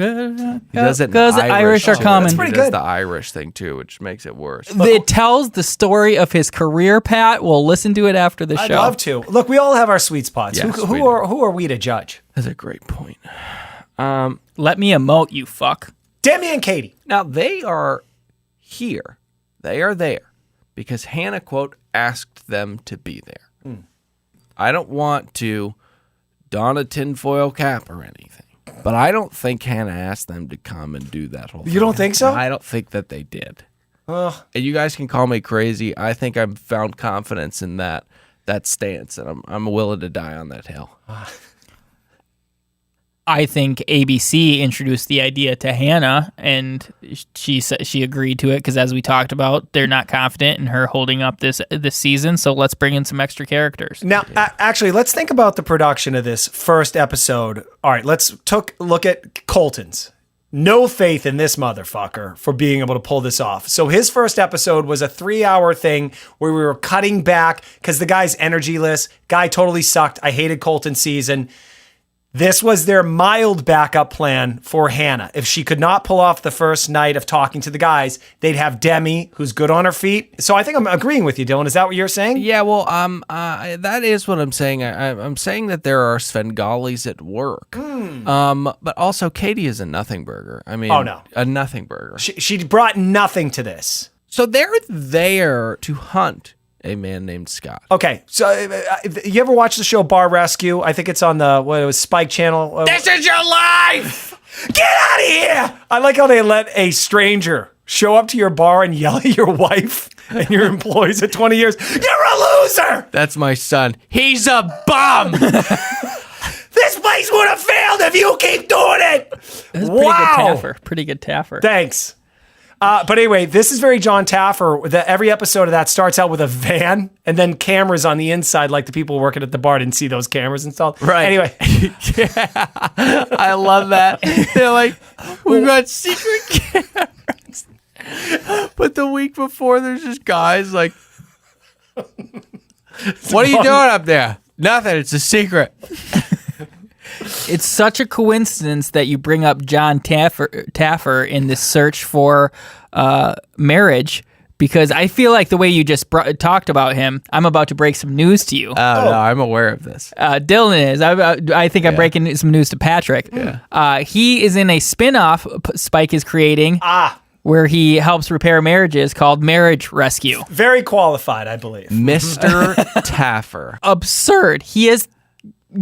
does it in the Irish are too. coming. That's pretty He does good. the Irish thing too, which makes it worse. It tells the story of his career, Pat. We'll listen to it after the I'd show. love to. Look, we all have our sweet spots. Yes, who we do. are we to judge? That's a great point. Let me emote, you fuck. Demi and Katie. Now they are here. They are there because Hannah, quote, asked them to be there. I don't want to don a tinfoil cap or anything, but I don't think Hannah asked them to come and do that whole thing. You don't think so? I don't think that they did. And you guys can call me crazy. I think I've found confidence in that stance, and I'm willing to die on that hill. I think ABC introduced the idea to Hannah, and she said she agreed to it because, as we talked about, they're not confident in her holding up this season. So let's bring in some extra characters. Now, actually, let's think about the production of this first episode. All right, let's look at Colton's. No faith in this motherfucker for being able to pull this off. So his first episode was a 3-hour thing where we were cutting back because the guy's energyless. Guy totally sucked. I hated Colton's season. This was their mild backup plan for Hannah. If she could not pull off the first night of talking to the guys, they'd have Demi, who's good on her feet. So I think I'm agreeing with you, Dylan. Is that what you're saying? Yeah, well, that is what I'm saying. I'm saying that there are Svengalis at work. But also Katie is a nothing burger. I mean, Oh, no. a nothing burger. She brought nothing to this. So they're there to hunt a man named Scott. Okay, so you ever watch the show Bar Rescue? I think it's on the Spike Channel. This is your life! Get out of here! I like how they let a stranger show up to your bar and yell at your wife and your employees at 20 years. You're a loser! That's my son. He's a bum! This place would have failed if you keep doing it! That's Wow! Pretty good Taffer. Thanks. But anyway, this is very Jon Taffer. Every episode of that starts out with a van and then cameras on the inside, like the people working at the bar didn't see those cameras installed. Right. Anyway. I love that. They're like, we've got secret cameras. But the week before, there's just guys like, what are you doing up there? Nothing. It's a secret. It's such a coincidence that you bring up Jon Taffer in this search for marriage, because I feel like the way you just talked about him, I'm about to break some news to you. Oh, no, I'm aware of this. Dylan is. I think I'm breaking some news to Patrick. He is in a spin-off Spike is creating where he helps repair marriages called Marriage Rescue. Very qualified, I believe. Mr. Taffer. Absurd. He has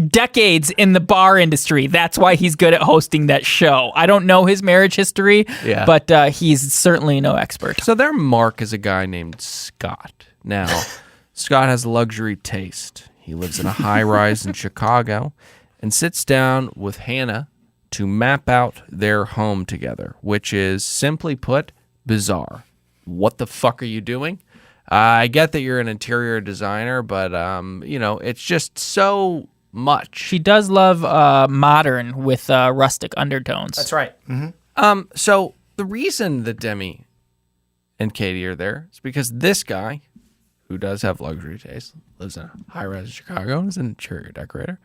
decades in the bar industry. That's why he's good at hosting that show. I don't know his marriage history, but he's certainly no expert. So their mark is a guy named Scott. Now, Scott has luxury taste. He lives in a high-rise in Chicago and sits down with Hannah to map out their home together, which is, simply put, bizarre. What the fuck are you doing? I get that you're an interior designer, but, it's just so much. She does love modern with rustic undertones. That's right. So the reason that Demi and Katie are there is because this guy, who does have luxury taste, lives in a high-rise in Chicago and is an interior decorator,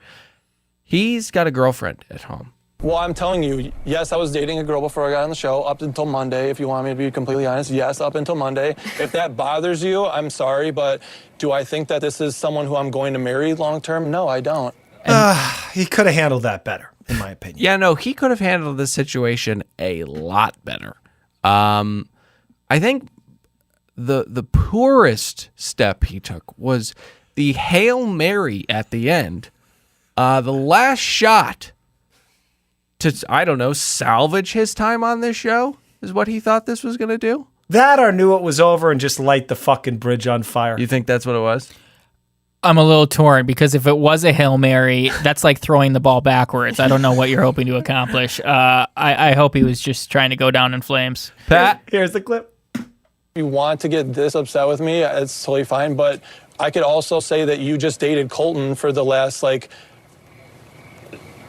he's got a girlfriend at home. Well, I'm telling you, yes, I was dating a girl before I got on the show, up until Monday, if you want me to be completely honest. Yes, up until Monday. If that bothers you, I'm sorry, but do I think that this is someone who I'm going to marry long term? No, I don't. He could have handled that better, in my opinion. Yeah, no, he could have handled this situation a lot better. I think the poorest step he took was the Hail Mary at the end. The last shot to, I don't know, salvage his time on this show is what he thought this was going to do. That or knew it was over and just light the fucking bridge on fire. You think that's what it was? I'm a little torn because if it was a Hail Mary, that's like throwing the ball backwards. I don't know what you're hoping to accomplish. I hope he was just trying to go down in flames. Pat? Here's the clip. If you want to get this upset with me, it's totally fine. But I could also say that you just dated Colton for the last,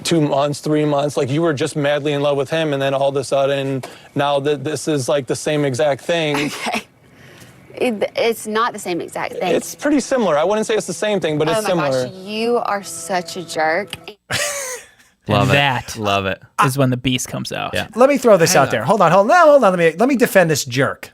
2 months, 3 months. Like, you were just madly in love with him, and then all of a sudden, now that this is, the same exact thing. Okay. It's not the same exact thing. It's pretty similar. I wouldn't say it's the same thing, but it's similar. Oh my gosh, you are such a jerk. Love it. That Love it. is when the beast comes out. Yeah. Let me throw this out there. Hold on. Let me defend this jerk.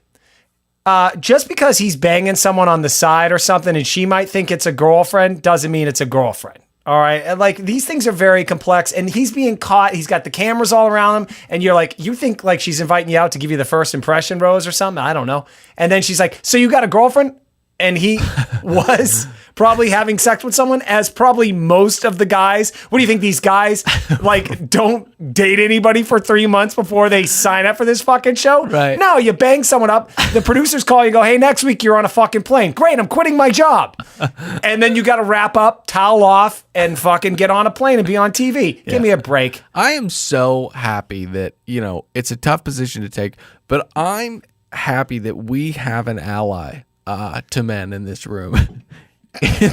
Just because he's banging someone on the side or something and she might think it's a girlfriend doesn't mean it's a girlfriend. All right. And these things are very complex and he's being caught. He's got the cameras all around him. And you're like, you think she's inviting you out to give you the first impression rose or something? I don't know. And then she's like, so you got a girlfriend? And he was probably having sex with someone, as probably most of the guys. What do you think? These guys don't date anybody for 3 months before they sign up for this fucking show? Right. No, you bang someone up. The producers call you and go, hey, next week you're on a fucking plane. Great, I'm quitting my job. And then you got to wrap up, towel off, and fucking get on a plane and be on TV. Give me a break. I am so happy that, it's a tough position to take, but I'm happy that we have an ally to men in this room in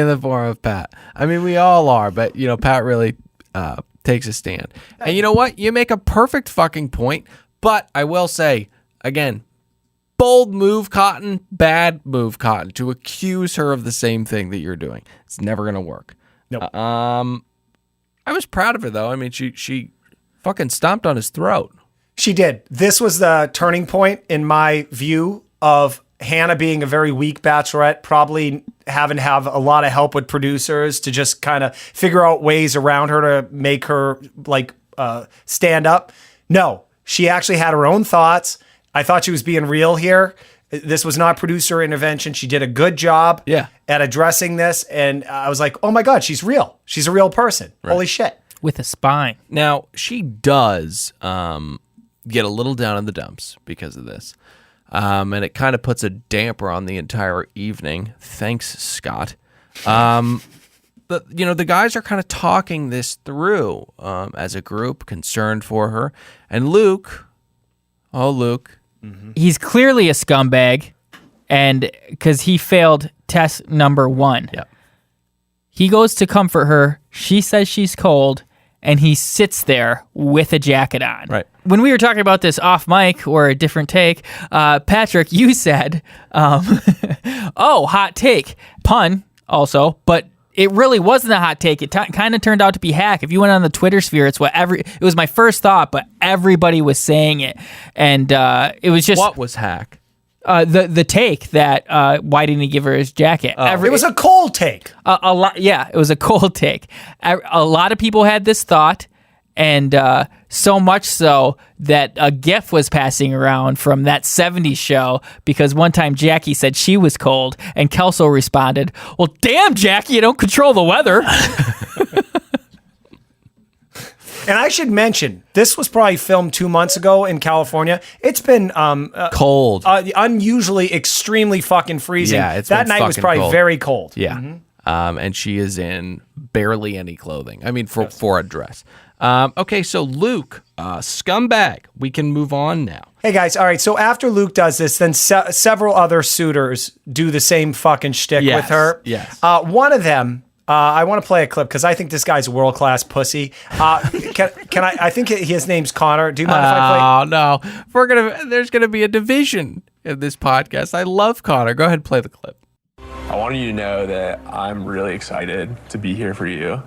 the form of Pat. I mean, we all are, but, Pat really takes a stand. And you know what? You make a perfect fucking point, but I will say, again, bold move, Cotton, bad move, Cotton, to accuse her of the same thing that you're doing. It's never going to work. Nope. I was proud of her, though. I mean, she fucking stomped on his throat. She did. This was the turning point, in my view, of Hannah being a very weak bachelorette, probably having to have a lot of help with producers to just kind of figure out ways around her to make her stand up. No, she actually had her own thoughts. I thought she was being real here. This was not producer intervention. She did a good job at addressing this. And I was like, oh my God, she's real. She's a real person. Right. Holy shit. With a spine. Now, she does get a little down in the dumps because of this. And it kind of puts a damper on the entire evening. Thanks, Scott. But, the guys are kind of talking this through as a group, concerned for her. And Luke, he's clearly a scumbag, and because he failed test number 1. Yep. He goes to comfort her. She says she's cold, and he sits there with a jacket on. Right. When we were talking about this off mic or a different take, Patrick, you said, oh, hot take. Pun also, but it really wasn't a hot take. It kind of turned out to be hack. If you went on the Twitter sphere, it was my first thought, but everybody was saying it. And it was just... What was hack? The take that why didn't he give her his jacket? It was a cold take. A lot, yeah, it was a cold take. A lot of people had this thought, and so much so that a GIF was passing around from that 70s show because one time Jackie said she was cold, and Kelso responded, "Well, damn, Jackie, you don't control the weather." And I should mention, this was probably filmed 2 months ago in California. It's been cold, unusually, extremely fucking freezing. Yeah, that night was probably cold. very cold. Yeah, and she is in barely any clothing. I mean, for a dress. Okay, so Luke, scumbag. We can move on now. Hey guys, all right. So after Luke does this, then several other suitors do the same fucking shtick with her. Yes. One of them. I want to play a clip because I think this guy's a world-class pussy. Can I think his name's Connor. Do you mind if I play? Oh, no. There's gonna be a division in this podcast. I love Connor. Go ahead and play the clip. I wanted you to know that I'm really excited to be here for you.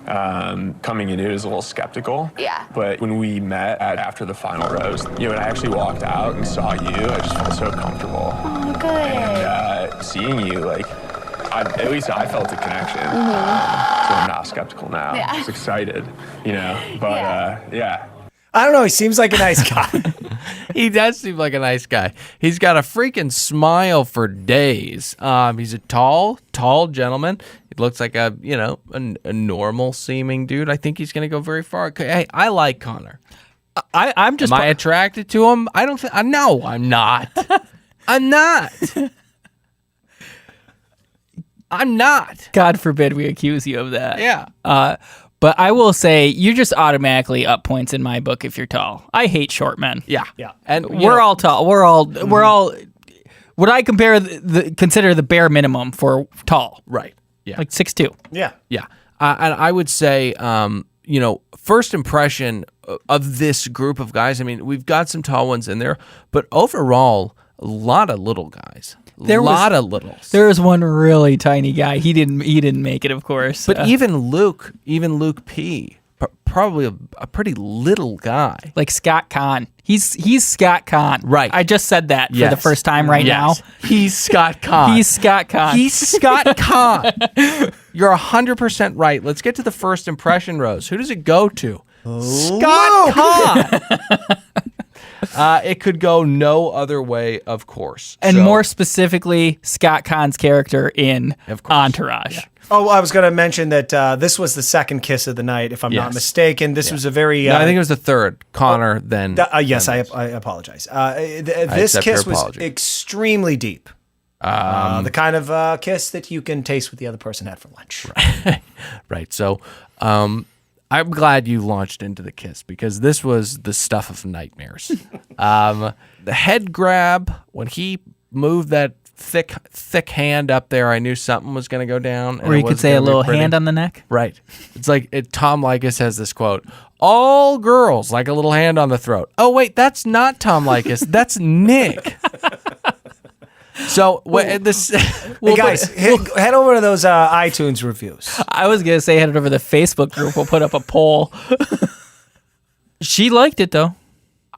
Coming into it was a little skeptical. Yeah. But when we met after the final roast, when I actually walked out and saw you, I just felt so comfortable. Oh, good. And seeing you, at least I felt a connection. So I'm not skeptical now. Yeah. I'm just excited, But yeah. I don't know. He seems like a nice guy. He does seem like a nice guy. He's got a freaking smile for days. He's a tall gentleman. He looks like a normal seeming dude. I think he's going to go very far. Hey, I like Connor. I'm just. Am I attracted to him? I don't think. No, I'm not. I'm not. I'm not. God forbid we accuse you of that. Yeah. But I will say you're just automatically up points in my book if you're tall. I hate short men. Yeah. And We're all tall. We're all. What I consider the bare minimum for tall. right. Yeah. Like 6'2". Yeah. Yeah. And I would say, first impression of this group of guys, I mean, we've got some tall ones in there, but overall, a lot of little guys. A lot of littles. There was one really tiny guy. He didn't make it, of course. But even Luke P, probably a pretty little guy. like Scott Conn. He's Scott Conn. Right. I just said that for Yes. the first time right now. He's Scott Conn. He's Scott Conn. He's Scott Conn. You're 100% right. Let's get to the first impression, Rose. Who does it go to? Scott Conn. It could go no other way, of course. and So- more specifically, Scott Conn's character in Of course. Entourage. Oh, I was going to mention that this was the second kiss of the night, if I'm not Yes. mistaken. This was a very. No, I think it was the third. Connor, then. Yes, then I apologize. This accept your kiss was apology. extremely deep. The kind of kiss that you can taste what the other person had for lunch. Right. So I'm glad you launched into the kiss because this was the stuff of nightmares. The head grab, when he moved that thick hand up there, I knew something was going to go down. Or you could say a little hand on the neck. Right. It's like Tom Likas has this quote, all girls like a little hand on the throat. Oh, wait, that's not Tom Likas. That's Nick. So this, Hey guys, head over to those iTunes reviews. I was going to say head over to the Facebook group. We'll put up a poll. She liked it, though.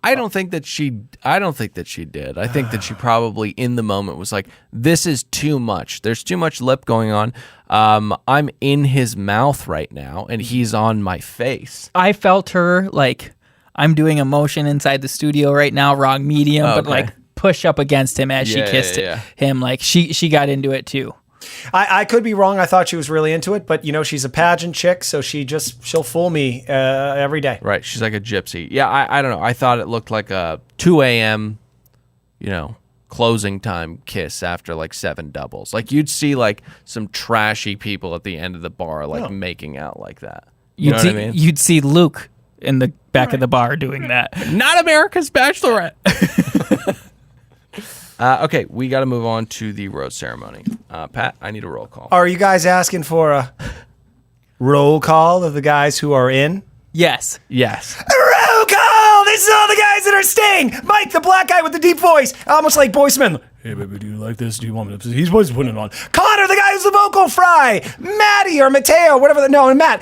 I don't think that she did. I think that she probably in the moment was like, this is too much. There's too much lip going on. I'm in his mouth right now and he's on my face. I felt her like I'm doing a motion inside the studio right now, wrong medium, but Okay. like push up against him as she Yeah, kissed yeah. him. Like she got into it too. I could be wrong. I thought she was really into it, but she's a pageant chick, so she'll fool me every day. Right. She's like a gypsy. Yeah. I don't know. I thought it looked like a 2 a.m., closing time kiss after like 7 doubles. Like you'd see like some trashy people at the end of the bar, like making out like that. You know what I mean? You'd see Luke in the back of the bar doing that. Not America's Bachelorette. Okay, we got to move on to the rose ceremony. Pat, I need a roll call. Are you guys asking for a roll call of the guys who are in? Yes. Yes. Roll call! This is all the guys that are staying! Mike, the black guy with the deep voice, almost like Boyceman. Hey, baby, do you like this? Do you want me to? He's always putting it on. Connor, the guy who's the vocal fry. Maddie or Mateo, whatever. Matt.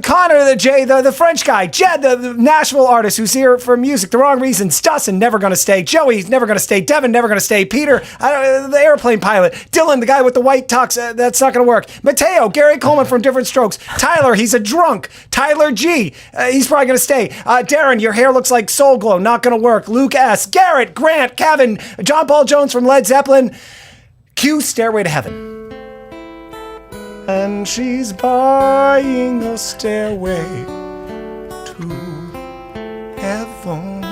Connor, the French guy. Jed, the Nashville artist who's here for music. The wrong reasons. Dustin, never going to stay. Joey's never going to stay. Devin, never going to stay. Peter, the airplane pilot. Dylan, the guy with the white tux. That's not going to work. Mateo, Gary Coleman from Different Strokes. Tyler, he's a drunk. Tyler G, he's probably going to stay. Darren, your hair looks like Soul Glow. Not going to work. Luke S. Garrett, Grant, Kevin, John Paul Jones from Led Zeppelin. Cue Stairway to Heaven. And she's buying a stairway to heaven.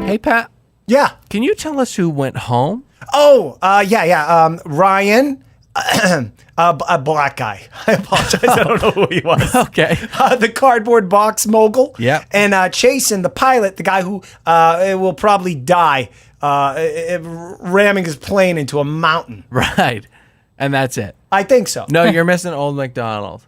Hey, Pat, Yeah. can you tell us who went home? Oh, yeah. Ryan, a black guy. I apologize. I don't know who he was. Okay. The cardboard box mogul. Yeah. And Chasen, the pilot, the guy who will probably die ramming his plane into a mountain. Right. And that's it. I think so. No, you're missing Old MacDonald.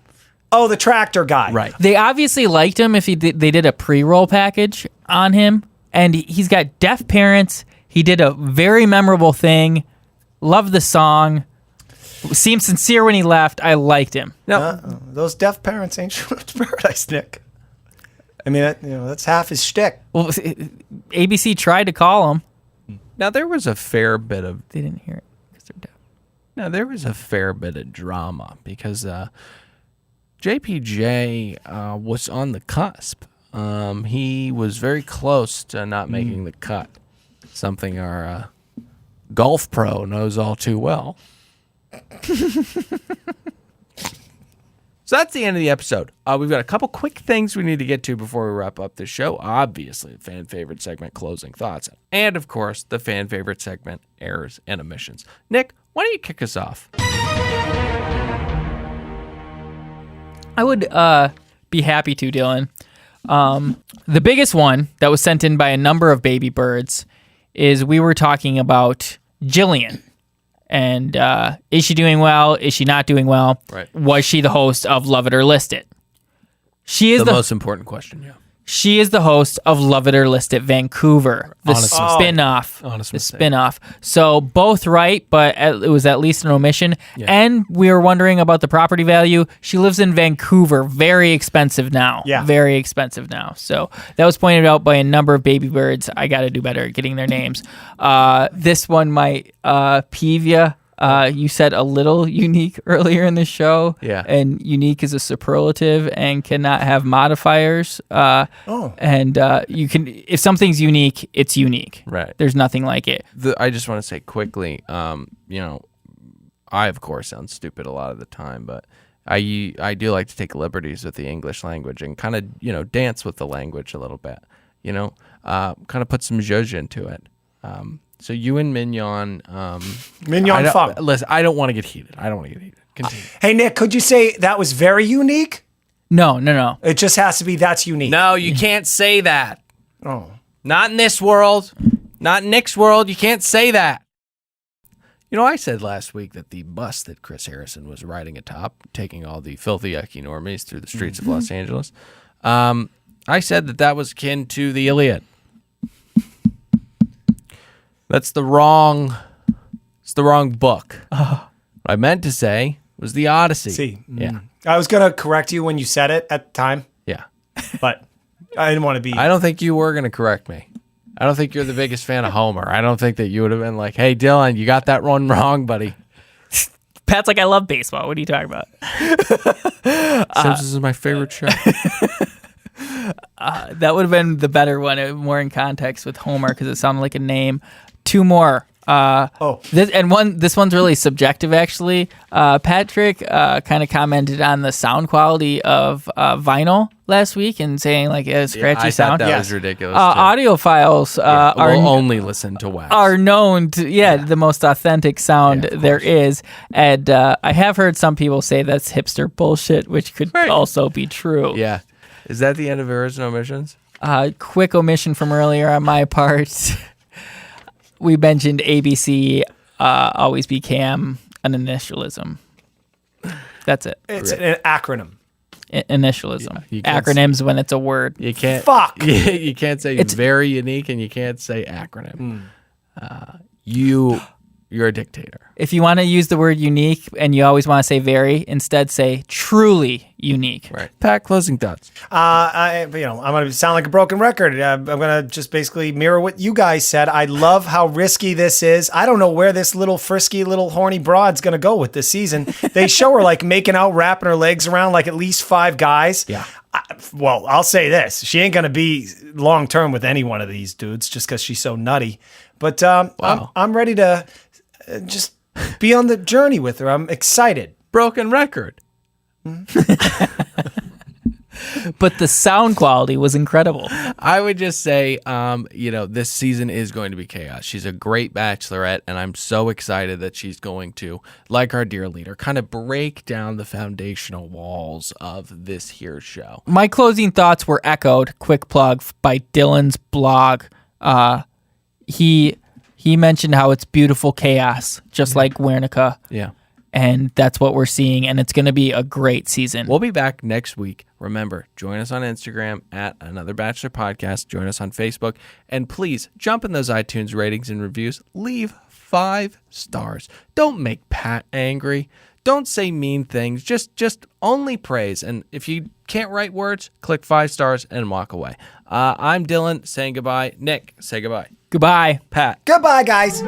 Oh, the tractor guy. Right. They obviously liked him if they did a pre-roll package on him. And he's got deaf parents. He did a very memorable thing. Love the song. Seemed sincere when he left. I liked him. No, Those deaf parents ain't sure it's paradise, Nick. I mean, that's half his shtick. Well, ABC tried to call him. now there was a fair bit of They didn't hear it because they're deaf. Now, there was a fair bit of drama because JPJ was on the cusp. He was very close to not making the cut, something our golf pro knows all too well. So that's the end of the episode. We've got a couple quick things we need to get to before we wrap up the show. Obviously, the fan favorite segment, closing thoughts. And, of course, the fan favorite segment, errors and omissions. Nick, why don't you kick us off? I would be happy to, Dylan. The biggest one that was sent in by a number of baby birds is we were talking about Jillian. And is she doing well? Is she not doing well? Right. Was she the host of Love It or List It? She is the most important question, yeah. She is the host of Love It or List It Vancouver, the Honest spin-off. Honest the mistake. spin-off. So both right, but it was at least an omission. Yeah. And we were wondering about the property value. She lives in Vancouver. Very expensive now. Yeah. Very expensive now. So that was pointed out by a number of baby birds. I got to do better at getting their names. This one might peeve you. You said a little unique earlier in the show. Yeah. And unique is a superlative and cannot have modifiers. And you can, if something's unique, it's unique. Right. There's nothing like it. I just want to say quickly, I, of course, sound stupid a lot of the time, but I do like to take liberties with the English language and kind of, dance with the language a little bit, kind of put some zhuzh into it. So you and Mignon. Mignon Funk. Listen, I don't want to get heated. Continue. Hey, Nick, could you say that was very unique? No. It just has to be that's unique. No, you can't say that. Oh. Not in this world. Not in Nick's world. You can't say that. I said last week that the bus that Chris Harrison was riding atop, taking all the filthy, yucky normies through the streets of Los Angeles, I said that was akin to the Iliad. It's the wrong book. What I meant to say was the Odyssey. See, Yeah. I was going to correct you when you said it at the time, Yeah. but I didn't want to be. I don't think you were going to correct me. I don't think you're the biggest fan of Homer. I don't think that you would have been like, hey, Dylan, you got that one wrong, buddy. Pat's like, I love baseball. What are you talking about? Simpsons is my favorite show. That would have been the better one, more in context with Homer, because it sounded like a name. Two more. This one's really subjective, actually. Patrick kind of commented on the sound quality of vinyl last week and saying like a scratchy I sound. thought that was ridiculous. Audiophiles we'll only listen to wax. are known to the most authentic sound there is, and I have heard some people say that's hipster bullshit, which could also be true. Yeah. Is that the end of errors and omissions? Quick omission from earlier on my part. We mentioned ABC, always be Cam, an initialism. That's it. It's an acronym. Initialism. you can't Acronyms when it's a word. You can't. Fuck. You can't say it's very unique, and you can't say acronym. You're a dictator. If you want to use the word unique and you always want to say very, instead say truly unique. Right. Pat, closing thoughts. I'm going to sound like a broken record. I'm going to just basically mirror what you guys said. I love how risky this is. I don't know where this little frisky, little horny broad's going to go with this season. They show her like making out, wrapping her legs around like at least 5 guys. Yeah. I'll say this. She ain't going to be long-term with any one of these dudes just because she's so nutty. But I'm ready to just be on the journey with her. I'm excited. Broken record. But the sound quality was incredible. I would just say, this season is going to be chaos. She's a great bachelorette, and I'm so excited that she's going to, like our dear leader, kind of break down the foundational walls of this here show. My closing thoughts were echoed, quick plug, by Dylan's blog. He mentioned how it's beautiful chaos, just like Guernica. Yeah. And that's what we're seeing, and it's going to be a great season. We'll be back next week. Remember, join us on Instagram at Another Bachelor Podcast. Join us on Facebook. And please, jump in those iTunes ratings and reviews. Leave 5 stars. Don't make Pat angry. Don't say mean things. Just only praise. And if you can't write words, click 5 stars and walk away. I'm Dylan saying goodbye. Nick, say goodbye. Goodbye. Pat. Goodbye, guys.